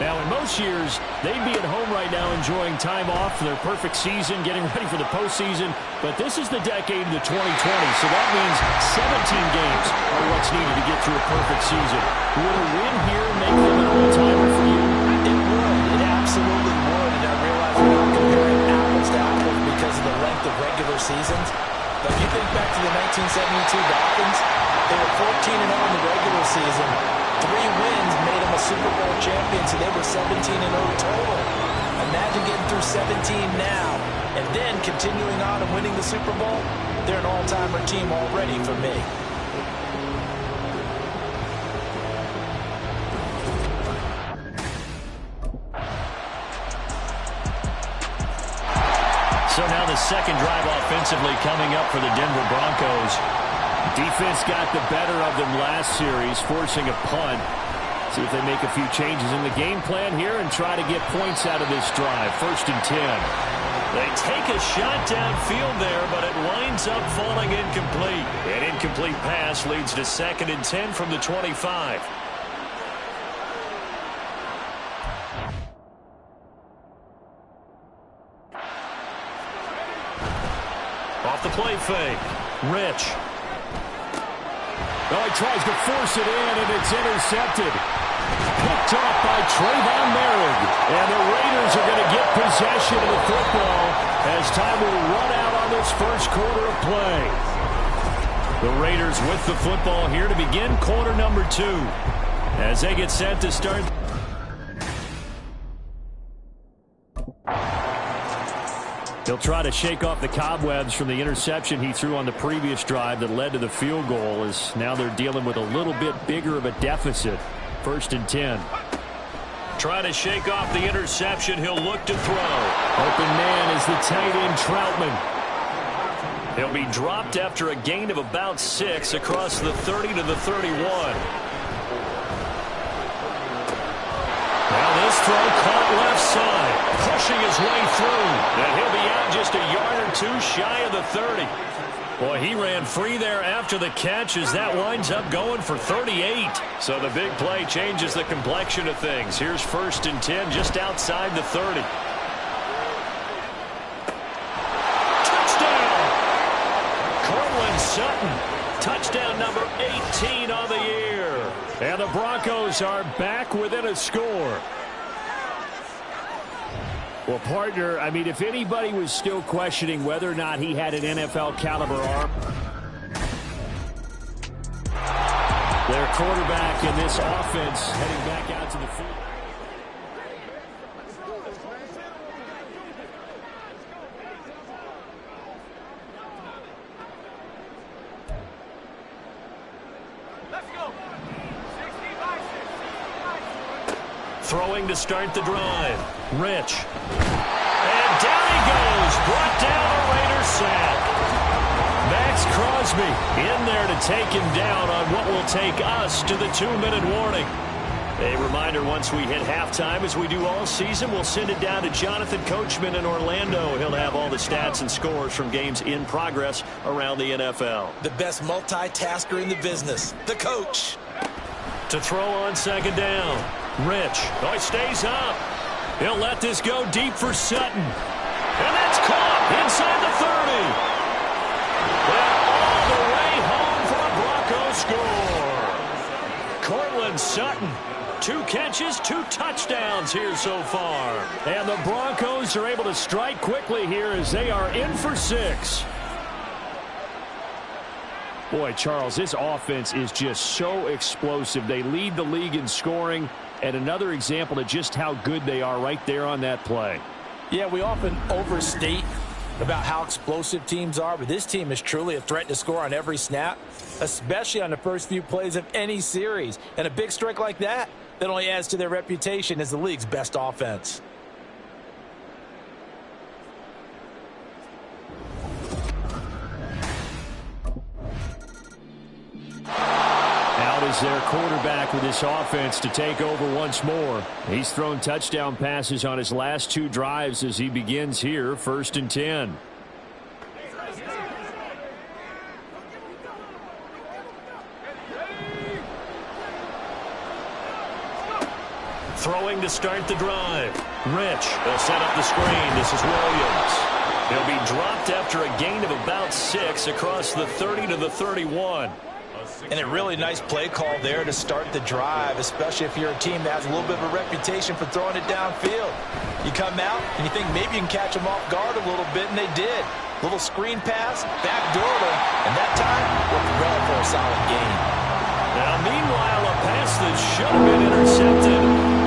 Now, in most years, they'd be at home right now enjoying time off for their perfect season, getting ready for the postseason. But this is the decade of the 2020, so that means 17 games are what's needed to get through a perfect season. Would a win here make them an all-timer for you? It would. It absolutely would. And I realize we're not comparing apples to apples because of the length of regular seasons. But if you think back to the 1972 Dolphins, they were 14-0 in the regular season. 3 wins made them a Super Bowl champion, so they were 17-0 total. Imagine getting through 17 now, and then continuing on and winning the Super Bowl. They're an all-timer team already for me. So now the second drive offensively coming up for the Denver Broncos. Defense got the better of them last series, forcing a punt. See if they make a few changes in the game plan here and try to get points out of this drive. 1st and 10. They take a shot downfield there, but it winds up falling incomplete. An incomplete pass leads to 2nd and 10 from the 25. Off the play fake. Rich. Oh, he tries to force it in, and it's intercepted. Picked off by Trayvon Merrick. And the Raiders are going to get possession of the football as time will run out on this first quarter of play. The Raiders with the football here to begin quarter number 2 as they get set to start. He'll try to shake off the cobwebs from the interception he threw on the previous drive that led to the field goal, as now they're dealing with a little bit bigger of a deficit. 1st and 10. Trying to shake off the interception. He'll look to throw. Open man is the tight end, Troutman. He'll be dropped after a gain of about 6 across the 30 to the 31. Now this throw caught left side. Pushing his way through. And he'll be out just a yard or 2 shy of the 30. Boy, he ran free there after the catch as that winds up going for 38. So the big play changes the complexion of things. Here's 1st and 10 just outside the 30. Touchdown! Cortland Sutton. Touchdown number 18 on the year. And the Broncos are back within a score. Well, partner, I mean, if anybody was still questioning whether or not he had an NFL caliber arm, their quarterback in this offense heading back out to the field. Throwing to start the drive. Rich. And down he goes. Brought down a Raider sack. Max Crosby in there to take him down on what will take us to the 2-minute warning. A reminder, once we hit halftime, as we do all season, we'll send it down to Jonathan Coachman in Orlando. He'll have all the stats and scores from games in progress around the NFL. The best multitasker in the business, the coach. To throw on 2nd down. Rich. Oh, he stays up. He'll let this go deep for Sutton. And that's caught inside the 30. Well, all the way home for a Bronco score. Cortland Sutton. 2 catches, 2 touchdowns here so far. And the Broncos are able to strike quickly here as they are in for 6. Boy, Charles, this offense is just so explosive. They lead the league in scoring, and another example of just how good they are right there on that play. Yeah, we often overstate about how explosive teams are, but this team is truly a threat to score on every snap, especially on the first few plays of any series. And a big strike like that only adds to their reputation as the league's best offense. Out is their quarterback with this offense to take over once more. He's thrown touchdown passes on his last 2 drives as he begins here, 1st and 10. Throwing to start the drive. Rich. They'll set up the screen. This is Williams. He'll be dropped after a gain of about 6 across the 30 to the 31. And a really nice play call there to start the drive, especially if you're a team that has a little bit of a reputation for throwing it downfield. You come out and you think maybe you can catch them off guard a little bit, and they did. Little screen pass, backdoor them, and that time worked well for a solid gain. Now, meanwhile, a pass that should have been intercepted,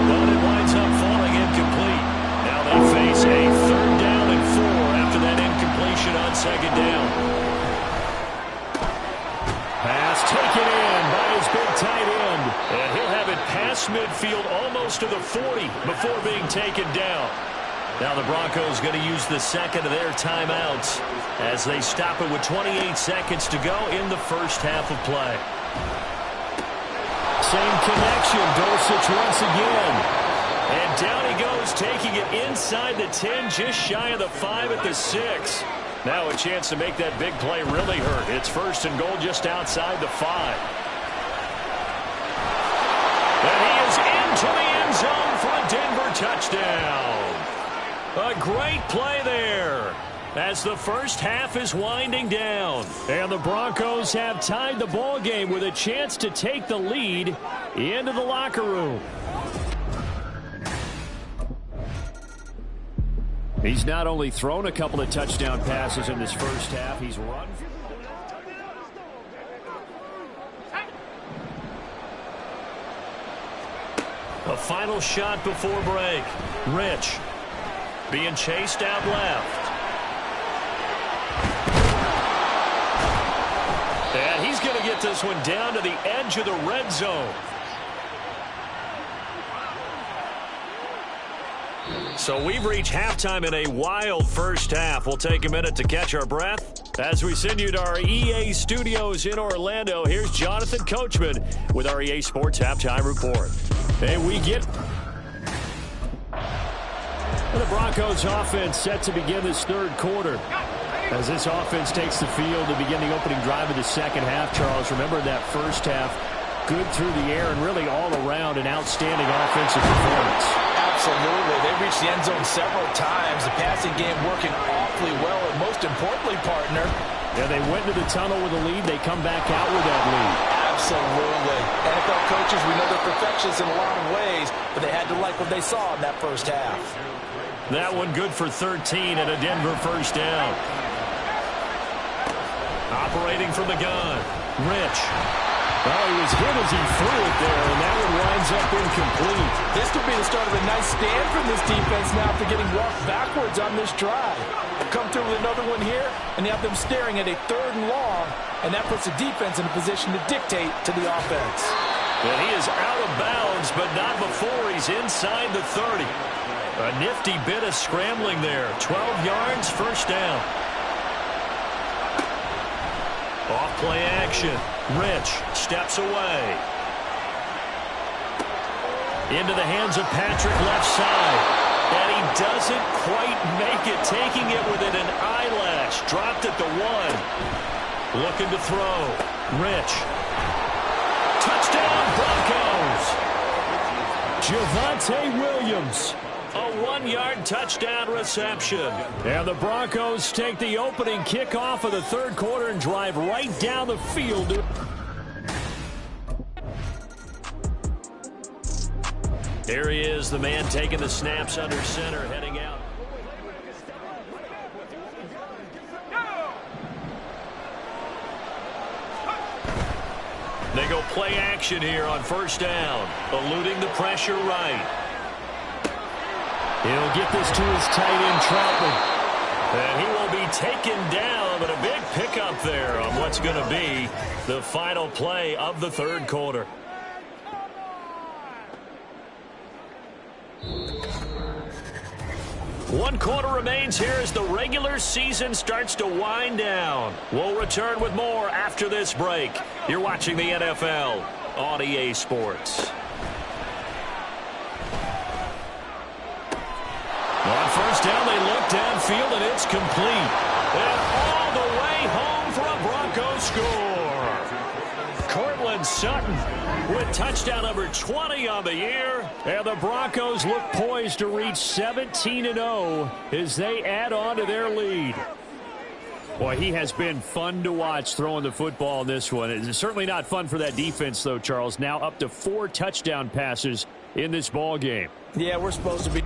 but it winds up falling incomplete. Now they face a 3rd down and 4 after that incompletion on 2nd down. Pass taken in by his big tight end. And he'll have it past midfield almost to the 40 before being taken down. Now the Broncos going to use the second of their timeouts as they stop it with 28 seconds to go in the first half of play. Same connection. Dulcich once again. And down he goes, taking it inside the 10, just shy of the 5 at the 6. Now a chance to make that big play really hurt. It's 1st and goal just outside the 5. And he is into the end zone for a Denver touchdown. A great play there as the first half is winding down. And the Broncos have tied the ball game with a chance to take the lead into the locker room. He's not only thrown a couple of touchdown passes in this first half, he's run. A final shot before break. Rich being chased out left. And he's going to get this one down to the edge of the red zone. So we've reached halftime in a wild first half. We'll take a minute to catch our breath as we send you to our EA studios in Orlando. Here's Jonathan Coachman with our EA Sports Halftime Report. Hey, we get the Broncos offense set to begin this third quarter. As this offense takes the field to begin the opening drive of the second half, Charles, remember that first half, good through the air and really all around an outstanding offensive performance. Absolutely. They reached the end zone several times. The passing game working awfully well, and most importantly, partner. Yeah, they went to the tunnel with a lead. They come back out with that lead. Absolutely. NFL coaches, we know they're perfectionists in a lot of ways, but they had to like what they saw in that first half. That one good for 13 and a Denver first down. Operating from the gun, Rich. Well, he was hit as he threw it there, and that one winds up incomplete. This could be the start of a nice stand from this defense now after getting walked backwards on this drive. Come through with another one here, and you have them staring at a 3rd and long, and that puts the defense in a position to dictate to the offense. And he is out of bounds, but not before he's inside the 30. A nifty bit of scrambling there. 12 yards, first down. Off play action. Rich steps away. Into the hands of Patrick left side. And he doesn't quite make it, taking it within an eyelash. Dropped at the 1. Looking to throw. Rich. Touchdown Broncos. Javonte Williams. A 1-yard touchdown reception. And the Broncos take the opening kickoff of the third quarter and drive right down the field. Here he is, the man taking the snaps under center, heading out. They go play action here on first down, eluding the pressure right. He'll get this to his tight end, Troutman. And he will be taken down, but a big pickup there on what's going to be the final play of the third quarter. One quarter remains here as the regular season starts to wind down. We'll return with more after this break. You're watching the NFL on EA Sports. On first down, they look downfield, and it's complete. And all the way home for a Broncos score. Cortland Sutton with touchdown number 20 on the year. And the Broncos look poised to reach 17-0 as they add on to their lead. Boy, he has been fun to watch throwing the football in this one. It's certainly not fun for that defense, though, Charles. Now up to 4 touchdown passes in this ball game. Yeah, we're supposed to be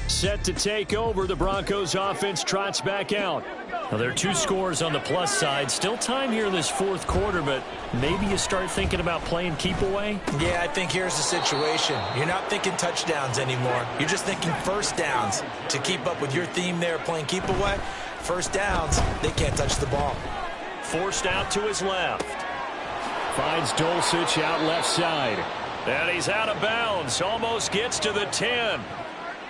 set to take over. The Broncos offense trots back out. Now, there are 2 scores on the plus side. Still time here in this fourth quarter, but maybe you start thinking about playing keep away? Yeah, I think here's the situation. You're not thinking touchdowns anymore. You're just thinking first downs. To keep up with your theme there, playing keep away, first downs, they can't touch the ball. Forced out to his left. Finds Dulcich out left side. And he's out of bounds. Almost gets to the 10.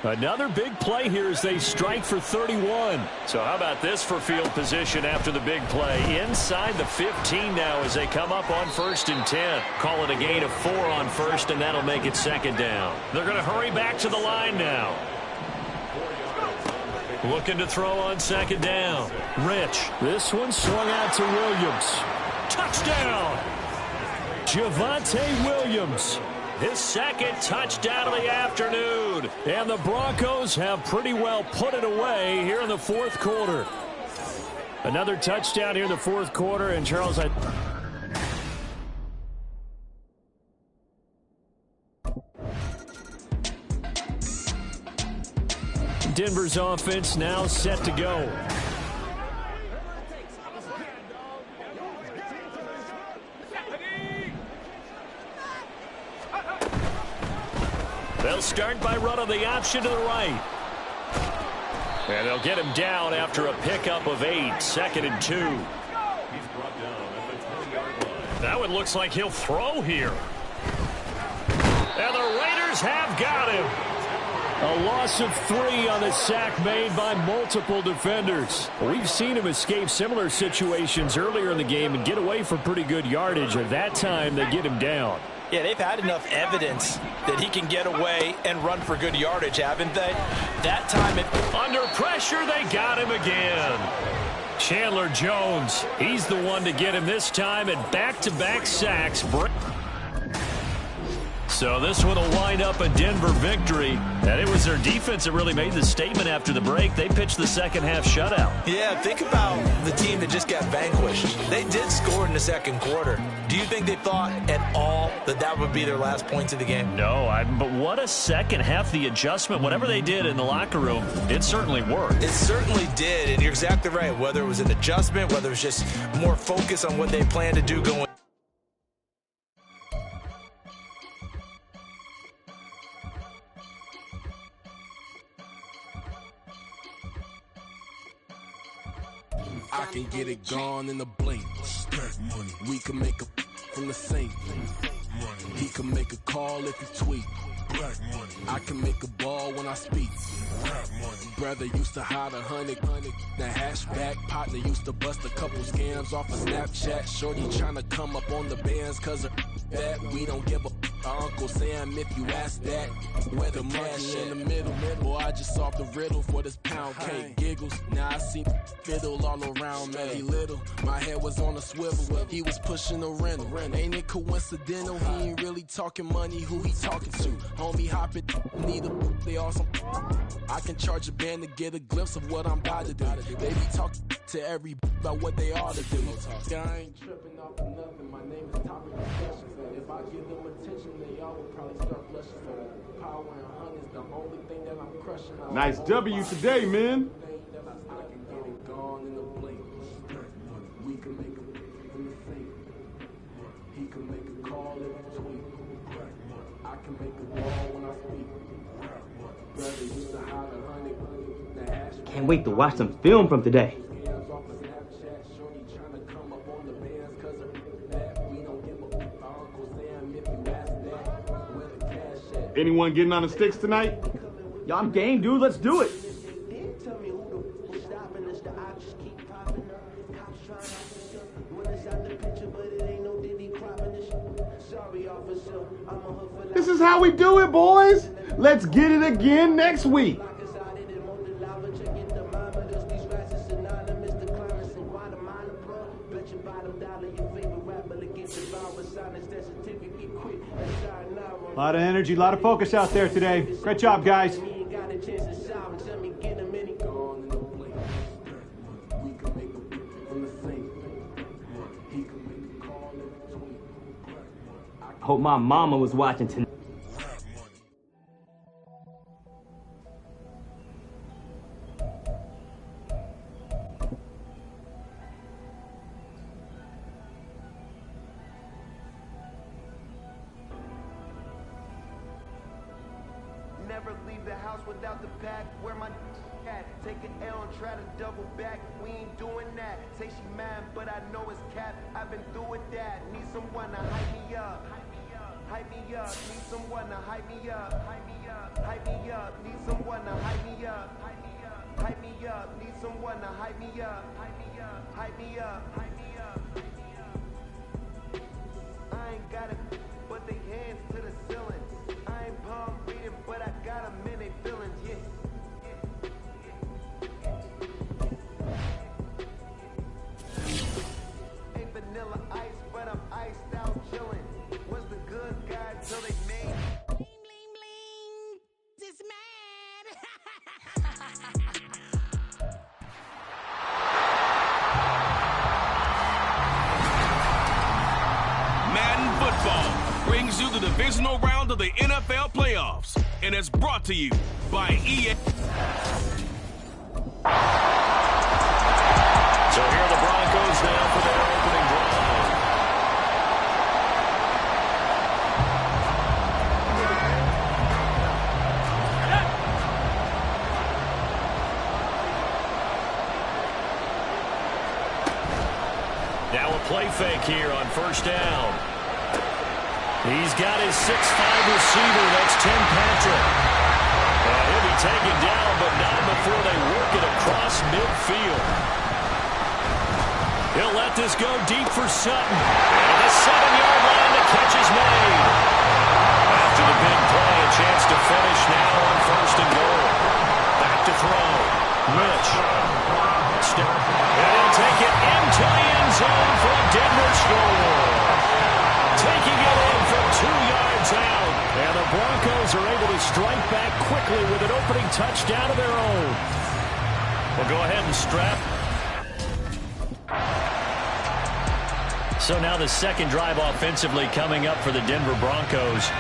Another big play here as they strike for 31. So how about this for field position after the big play? Inside the 15 now as they come up on 1st and 10. Call it a gain of 4 on first, and that'll make it second down. They're going to hurry back to the line now. Looking to throw on second down. Rich. This one swung out to Williams. Touchdown! Javonte Williams. His second touchdown of the afternoon. And the Broncos have pretty well put it away here in the fourth quarter. Another touchdown here in the fourth quarter. And Charles, Denver's offense now set to go. They'll start by running the option to the right. And they'll get him down after a pickup of 8, 2nd and 2. That one looks like he'll throw here. And the Raiders have got him. A loss of 3 on the sack made by multiple defenders. We've seen him escape similar situations earlier in the game and get away for pretty good yardage. At that time, they get him down. Yeah, they've had enough evidence that he can get away and run for good yardage, haven't they? That time, under pressure, they got him again. Chandler Jones, he's the one to get him this time at back-to-back sacks. So this one will wind up a Denver victory. And it was their defense that really made the statement after the break. They pitched the second half shutout. Yeah, think about the team that just got vanquished. They did score in the second quarter. Do you think they thought at all that that would be their last points of the game? No, but what a second half. The adjustment, whatever they did in the locker room, it certainly worked. It certainly did, and you're exactly right. Whether it was an adjustment, whether it was just more focus on what they planned to do going. I can get it gone in a blink. Money. We can make a from the sink. Money. He can make a call if he tweet. Black money. I can make a ball when I speak. Brother used to hide 100. The hashback partner used to bust a couple scams off of Snapchat. Shorty tryna come up on the bands cause of that. We don't give a Uncle Sam if you ask that. Where the cash in the middle. Boy, I just solved the riddle for this pound cake. Giggles, now I see fiddle all around me. He little, my head was on a swivel. He was pushing a rental. Ain't it coincidental? He ain't really talking money, who he talking to? Homie hopping, neither they awesome. I can charge a band to get a glimpse of what I'm about to do. They be talking to every about what they ought to do. I ain't tripping off of nothing. My name is topic discussion. If I give them attention, they all would probably start blushing. Power and hunt is the only thing that I'm crushing. Nice W today, man. I can get it gone in a blink. We can make a in the sink. He can make a call if he tweet. I can make a ball when I speak. Brother used to hide 100. Can't wait to watch some film from today. Anyone getting on the sticks tonight? Yo, I'm game, dude. Let's do it. This is how we do it, boys. Let's get it again next week. A lot of energy, a lot of focus out there today. Great job, guys. Hope my mama was watching tonight. Never leave the house without the pack. Where my at? Take an L and try to double back. We ain't doing that. Say she mad, but I know it's cap. I've been through with that. Need someone to hype me up. Hype me up. Need someone to hype me up. Hype me up. Hype me up. Need someone to hype me up. Hype me up. Hype me up. Need someone to hype me up. Hype me up. Hype me up. Hype me up. I ain't got it, but they hands to the ceiling. I ain't palm reading, but I got them in they feelings, yeah. Ain't vanilla ice, but I'm iced out chillin'. Was the good guy till they made bling, bling, bling. This man. Madden football brings you the divisional round of the NFL playoffs, and it's brought to you by EA. So here are the Broncos now for their opening drive. Now a play fake here on first down. He's got his 6'5 receiver. That's Tim Patrick. And he'll be taken down, but not before they work it across midfield. He'll let this go deep for Sutton. And the 7-yard line, the catch is made. After the big play, a chance to finish now on 1st and goal. Back to throw. Rich. And he'll take it into the end zone for a Denver score. Taking it in from 2 yards out. And the Broncos are able to strike back quickly with an opening touchdown of their own. We'll go ahead and strap. So now the second drive offensively coming up for the Denver Broncos.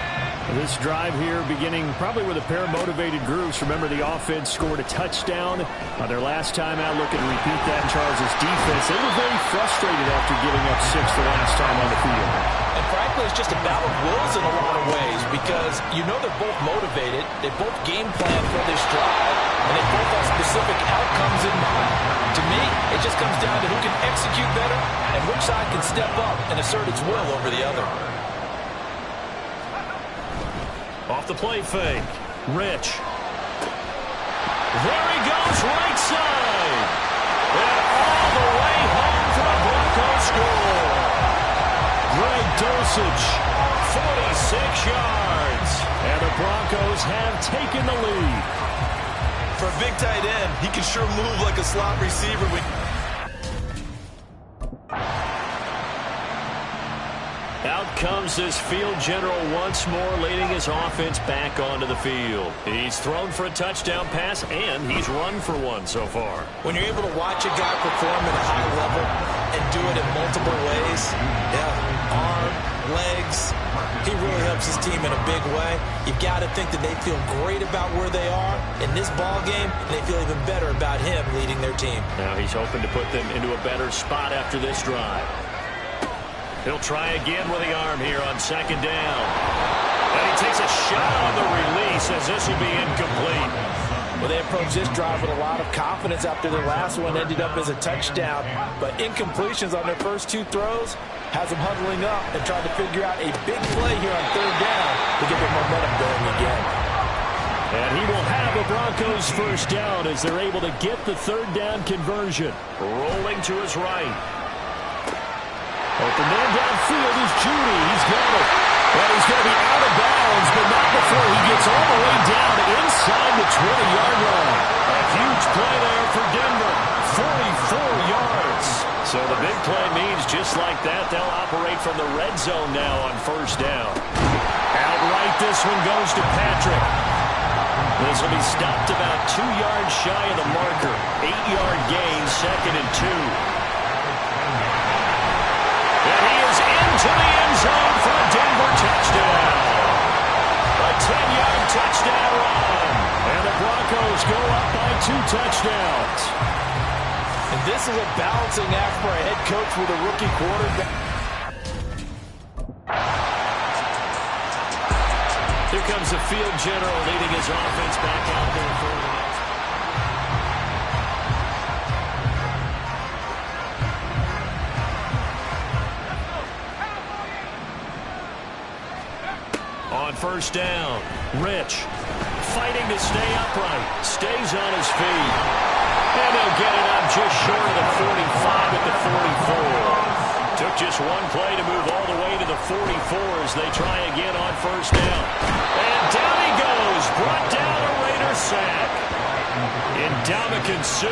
This drive here beginning probably with a pair of motivated groups. Remember, the offense scored a touchdown on their last time out. Looking to repeat that in Charles' defense. They were very frustrated after giving up 6 the last time on the field. And frankly, it's just a battle of wills in a lot of ways because you know they're both motivated. They both game plan for this drive, and they both have specific outcomes in mind. To me, it just comes down to who can execute better and which side can step up and assert its will over the other. Off the play fake. Rich. There he goes, right side. And all the way home for the Broncos score. Greg Dulcich, 46 yards. And the Broncos have taken the lead. For a big tight end, he can sure move like a slot receiver. Out comes this field general once more, leading his offense back onto the field. He's thrown for a touchdown pass, and he's run for one so far. When you're able to watch a guy perform at a high level and do it in multiple ways, arm, legs, he really helps his team in a big way. You've got to think that they feel great about where they are in this ball game, and they feel even better about him leading their team. Now he's hoping to put them into a better spot after this drive. He'll try again with the arm here on 2nd down. And he takes a shot on the release as this will be incomplete. Well, they approached this drive with a lot of confidence after their last one ended up as a touchdown. But incompletions on their first 2 throws has them huddling up and trying to figure out a big play here on 3rd down to get their momentum going again. And he will have the Broncos 1st down as they're able to get the 3rd down conversion. Rolling to his right. Open man downfield is Judy. He's got it. And he's going to be out of bounds, but not before he gets all the way down inside the 20-yard line. A huge play there for Denver. 44 yards. So the big play means just like that, they'll operate from the red zone now on 1st down. Outright, this one goes to Patrick. This will be stopped about 2 yards shy of the marker. 8-yard gain, 2nd and 2. And he is into the end zone for a Denver touchdown. A 10-yard touchdown run. And the Broncos go up by 2 touchdowns. And this is a balancing act for a head coach with a rookie quarterback. Here comes the field general leading his offense back out there for the on 1st down. Rich fighting to stay upright. Stays on his feet. And he'll get it up just short of the 45 at the 44. Took just one play to move all the way to the 44 as they try again on 1st down. And down he goes. Brought down a Raider sack. Ndamukong Suh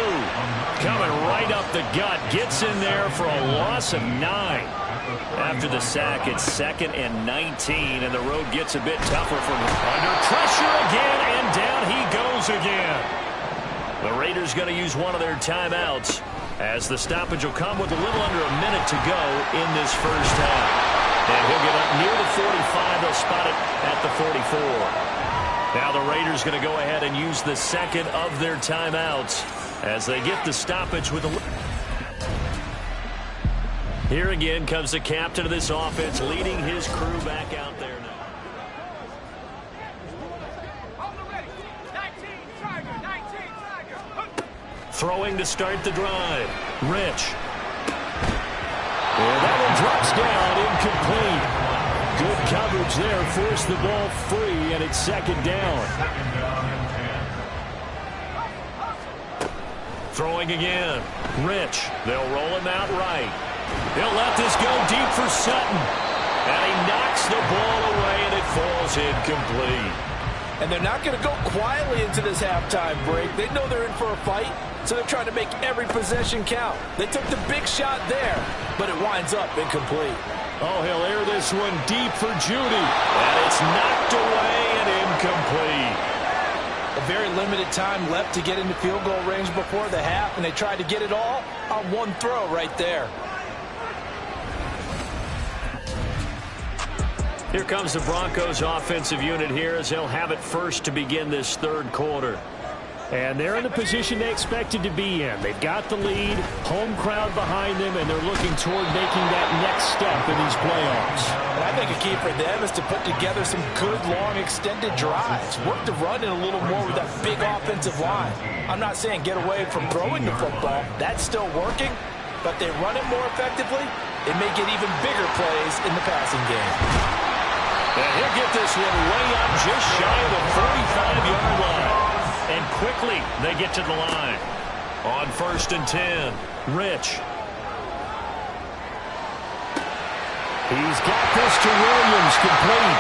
coming right up the gut. Gets in there for a loss of 9. After the sack, it's 2nd and 19, and the road gets a bit tougher for him. Under pressure again, and down he goes again. The Raiders going to use one of their timeouts as the stoppage will come with a little under a minute to go in this 1st half. And he'll get up near the 45. They'll spot it at the 44. Now the Raiders going to go ahead and use the 2nd of their timeouts as they get the stoppage with a... Here again comes the captain of this offense leading his crew back out there now. Throwing to start the drive. Rich. And that one drops down incomplete. Good coverage there. Forced the ball free, and it's second down. Throwing again. Rich. They'll roll him out right. They'll let this go deep for Sutton. And he knocks the ball away, and it falls incomplete. And they're not going to go quietly into this halftime break. They know they're in for a fight, so they're trying to make every possession count. They took the big shot there, but it winds up incomplete. Oh, he'll air this one deep for Judy. And it's knocked away and incomplete. A very limited time left to get into field goal range before the half, and they tried to get it all on one throw right there. Here comes the Broncos offensive unit here as they'll have it first to begin this third quarter. And they're in the position they expected to be in. They've got the lead, home crowd behind them, and they're looking toward making that next step in these playoffs. And I think a key for them is to put together some good, long, extended drives. Work the run in a little more with that big offensive line. I'm not saying get away from throwing the football. That's still working, but they run it more effectively. It may get even bigger plays in the passing game. And he'll get this one way up just shy of the 45-yard line. And quickly, they get to the line. On 1st and 10, Rich. He's got this to Williams, complete.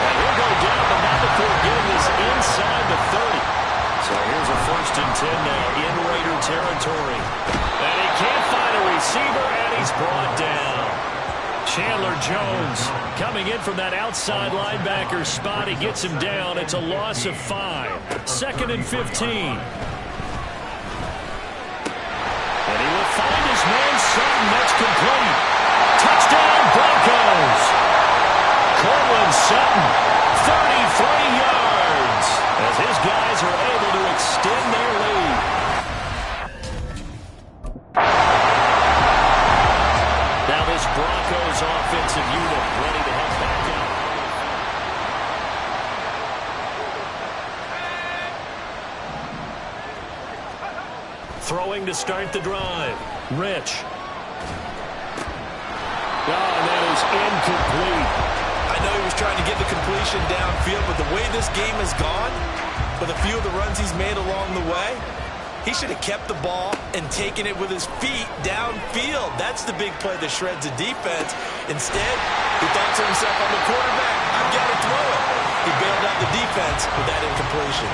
And he'll go down, but not before getting this inside the 30. So here's a 1st and 10 now in Raider territory. And he can't find a receiver, and he's brought down. Chandler Jones coming in from that outside linebacker spot. He gets him down. It's a loss of 5. 2nd and 15. And he will find his man Sutton. That's complete. Touchdown Broncos. Cortland Sutton, 33 yards. As his guys are able to extend their lead. Now this Broncos offensive unit ready to head back out. Throwing to start the drive. Rich. Oh, and that is incomplete. I know he was trying to get the completion downfield, but the way this game has gone, with a few of the runs he's made along the way, he should have kept the ball and taken it with his feet downfield. That's the big play that shreds the defense. Instead, he thought to himself, I'm the quarterback, I've got to throw it. He bailed out the defense with that incompletion.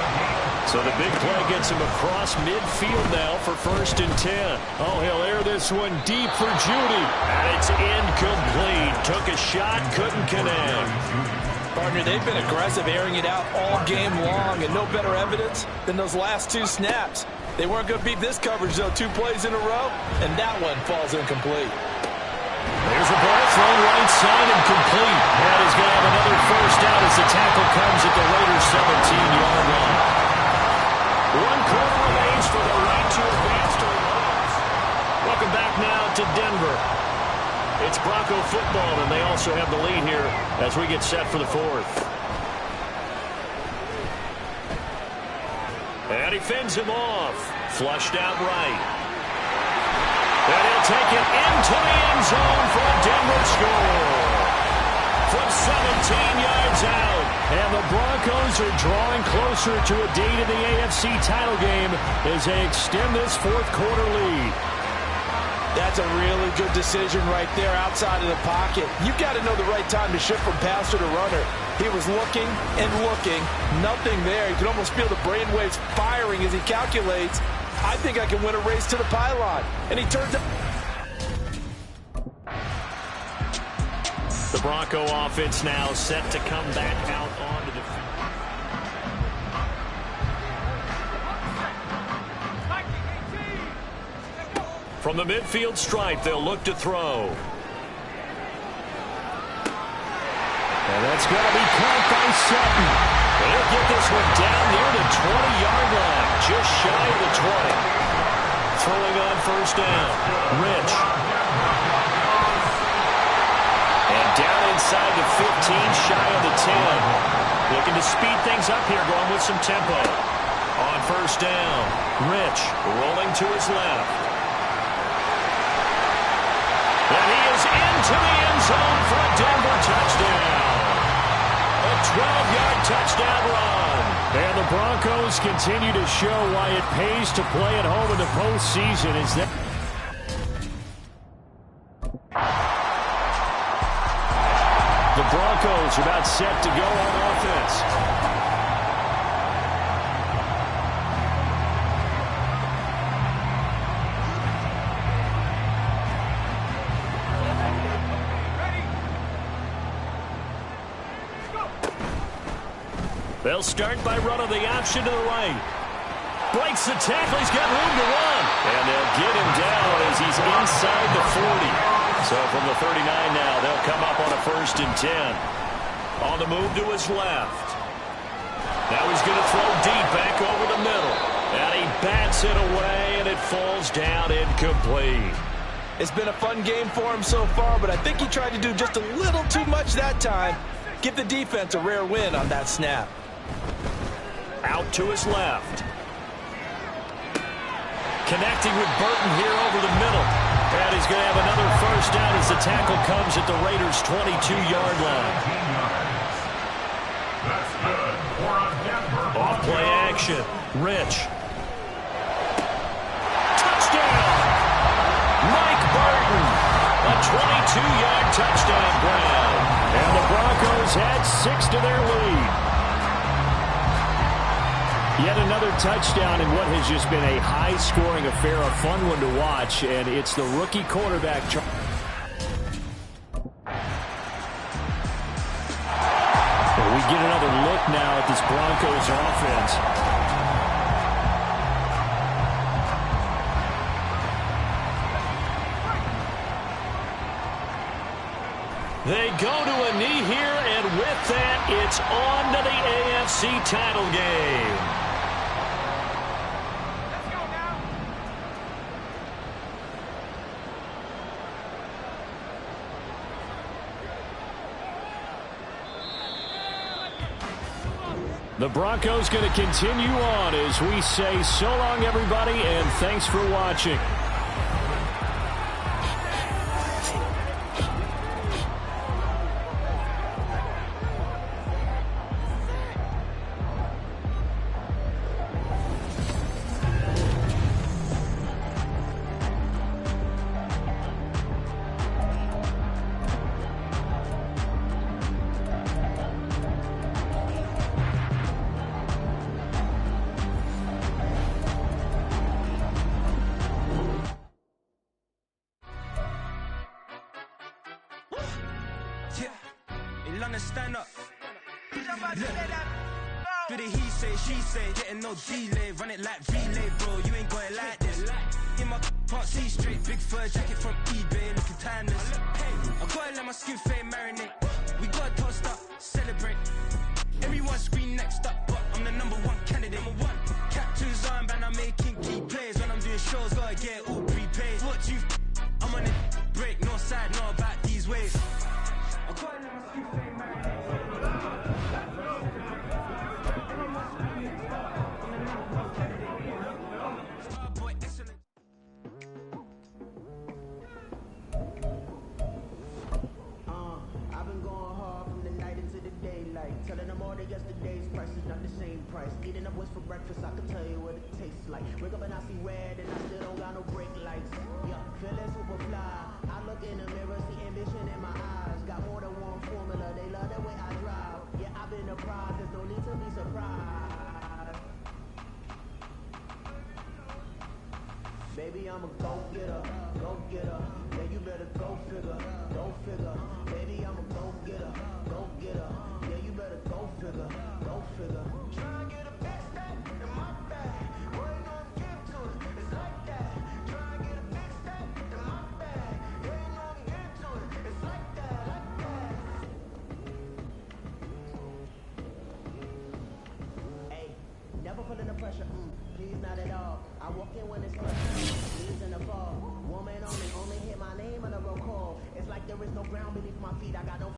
So the big play gets him across midfield now for 1st and 10. Oh, he'll air this one deep for Judy. And it's incomplete. Took a shot, couldn't connect. Partner, they've been aggressive, airing it out all game long, and no better evidence than those last 2 snaps. They weren't going to beat this coverage, though. 2 plays in a row, and that one falls incomplete. There's a ball thrown right side and complete. That is going to have another first down as the tackle comes at the Raiders' 17-yard line. 1 quarter remains for the right to advance to the playoffs. Welcome back now to Denver. It's Bronco football, and they also have the lead here as we get set for the 4th. And he fends him off. Flushed out right. And he'll take it into the end zone for a Denver score. From 17 yards out. And the Broncos are drawing closer to a date in the AFC title game as they extend this 4th quarter lead. That's a really good decision right there outside of the pocket. You've got to know the right time to shift from passer to runner. He was looking and looking. Nothing there. You can almost feel the brainwaves firing as he calculates, I think I can win a race to the pylon. And he turns it. The Bronco offense now set to come back out onto the field. From the midfield stripe, they'll look to throw. And that's going to be caught by Sutton. They'll get this one down near the 20-yard line, just shy of the 20. Throwing on 1st down, Rich. And down inside the 15, shy of the 10. Looking to speed things up here, going with some tempo. On 1st down, Rich rolling to his left. And he is into the end zone for a Denver touchdown. 12-yard touchdown run. And the Broncos continue to show why it pays to play at home in the postseason. The Broncos are about set to go on offense. They'll start by running the option to the right. Breaks the tackle. He's got room to run. And they'll get him down as he's inside the 40. So from the 39 now, they'll come up on a 1st and 10. On the move to his left. Now he's going to throw deep back over the middle. And he bats it away, and it falls down incomplete. It's been a fun game for him so far, but I think he tried to do just a little too much that time. Give the defense a rare win on that snap. Out to his left. Connecting with Burton here over the middle. And he's going to have another 1st down as the tackle comes at the Raiders' 22-yard line. That's good. Off play action. Rich. Touchdown! Mike Burton. A 22-yard touchdown grab. And the Broncos add 6 to their lead. Yet another touchdown in what has just been a high-scoring affair, a fun one to watch, and it's the rookie quarterback. And we get another look now at this Broncos offense. They go to a knee here, and with that, it's on to the AFC title game. The Broncos going to continue on as we say so long, everybody, and thanks for watching. Stand up. Do the he say, she say, getting no delay, run it like relay, bro. You ain't got it like this. In my can't see straight, big fur jacket from eBay, looking timeless. I gotta let my skin fade marinate. We gotta toast up, celebrate. Everyone scream next up, but I'm the #1 candidate. Captain's armband, I'm making key plays. When I'm doing shows, gotta get it all prepaid. What you I'm on a break, no side, know about these ways. I gotta let my skin fade marinate. Telling them all that yesterday's price is not the same price. Eating up what's for breakfast, I can tell you what it tastes like. Wake up and I see red and I still don't got no brake lights. Yeah, feeling super fly. I look in the mirror, see ambition in my eyes. Got more than one formula, they love the way I drive. Yeah, I've been a prize, there's no need to be surprised. Baby, I'm a go-getter, go-getter. Yeah, you better go figure, go figure. Baby, I'm a go-getter, go-getter. Yeah, you better go figure, go figure. Try and get a big stack in my bag. Boy, you know I'm getting to it, it's like that. Try and get a big stack in my bag. Yeah, you know I'm getting to it, it's like that, like that. Hey, never feeling the pressure, please not at all. I walk in when it's pressure, knees in the fall. Woman only hit my name on a roll call. It's like there is no ground beneath my feet, I got no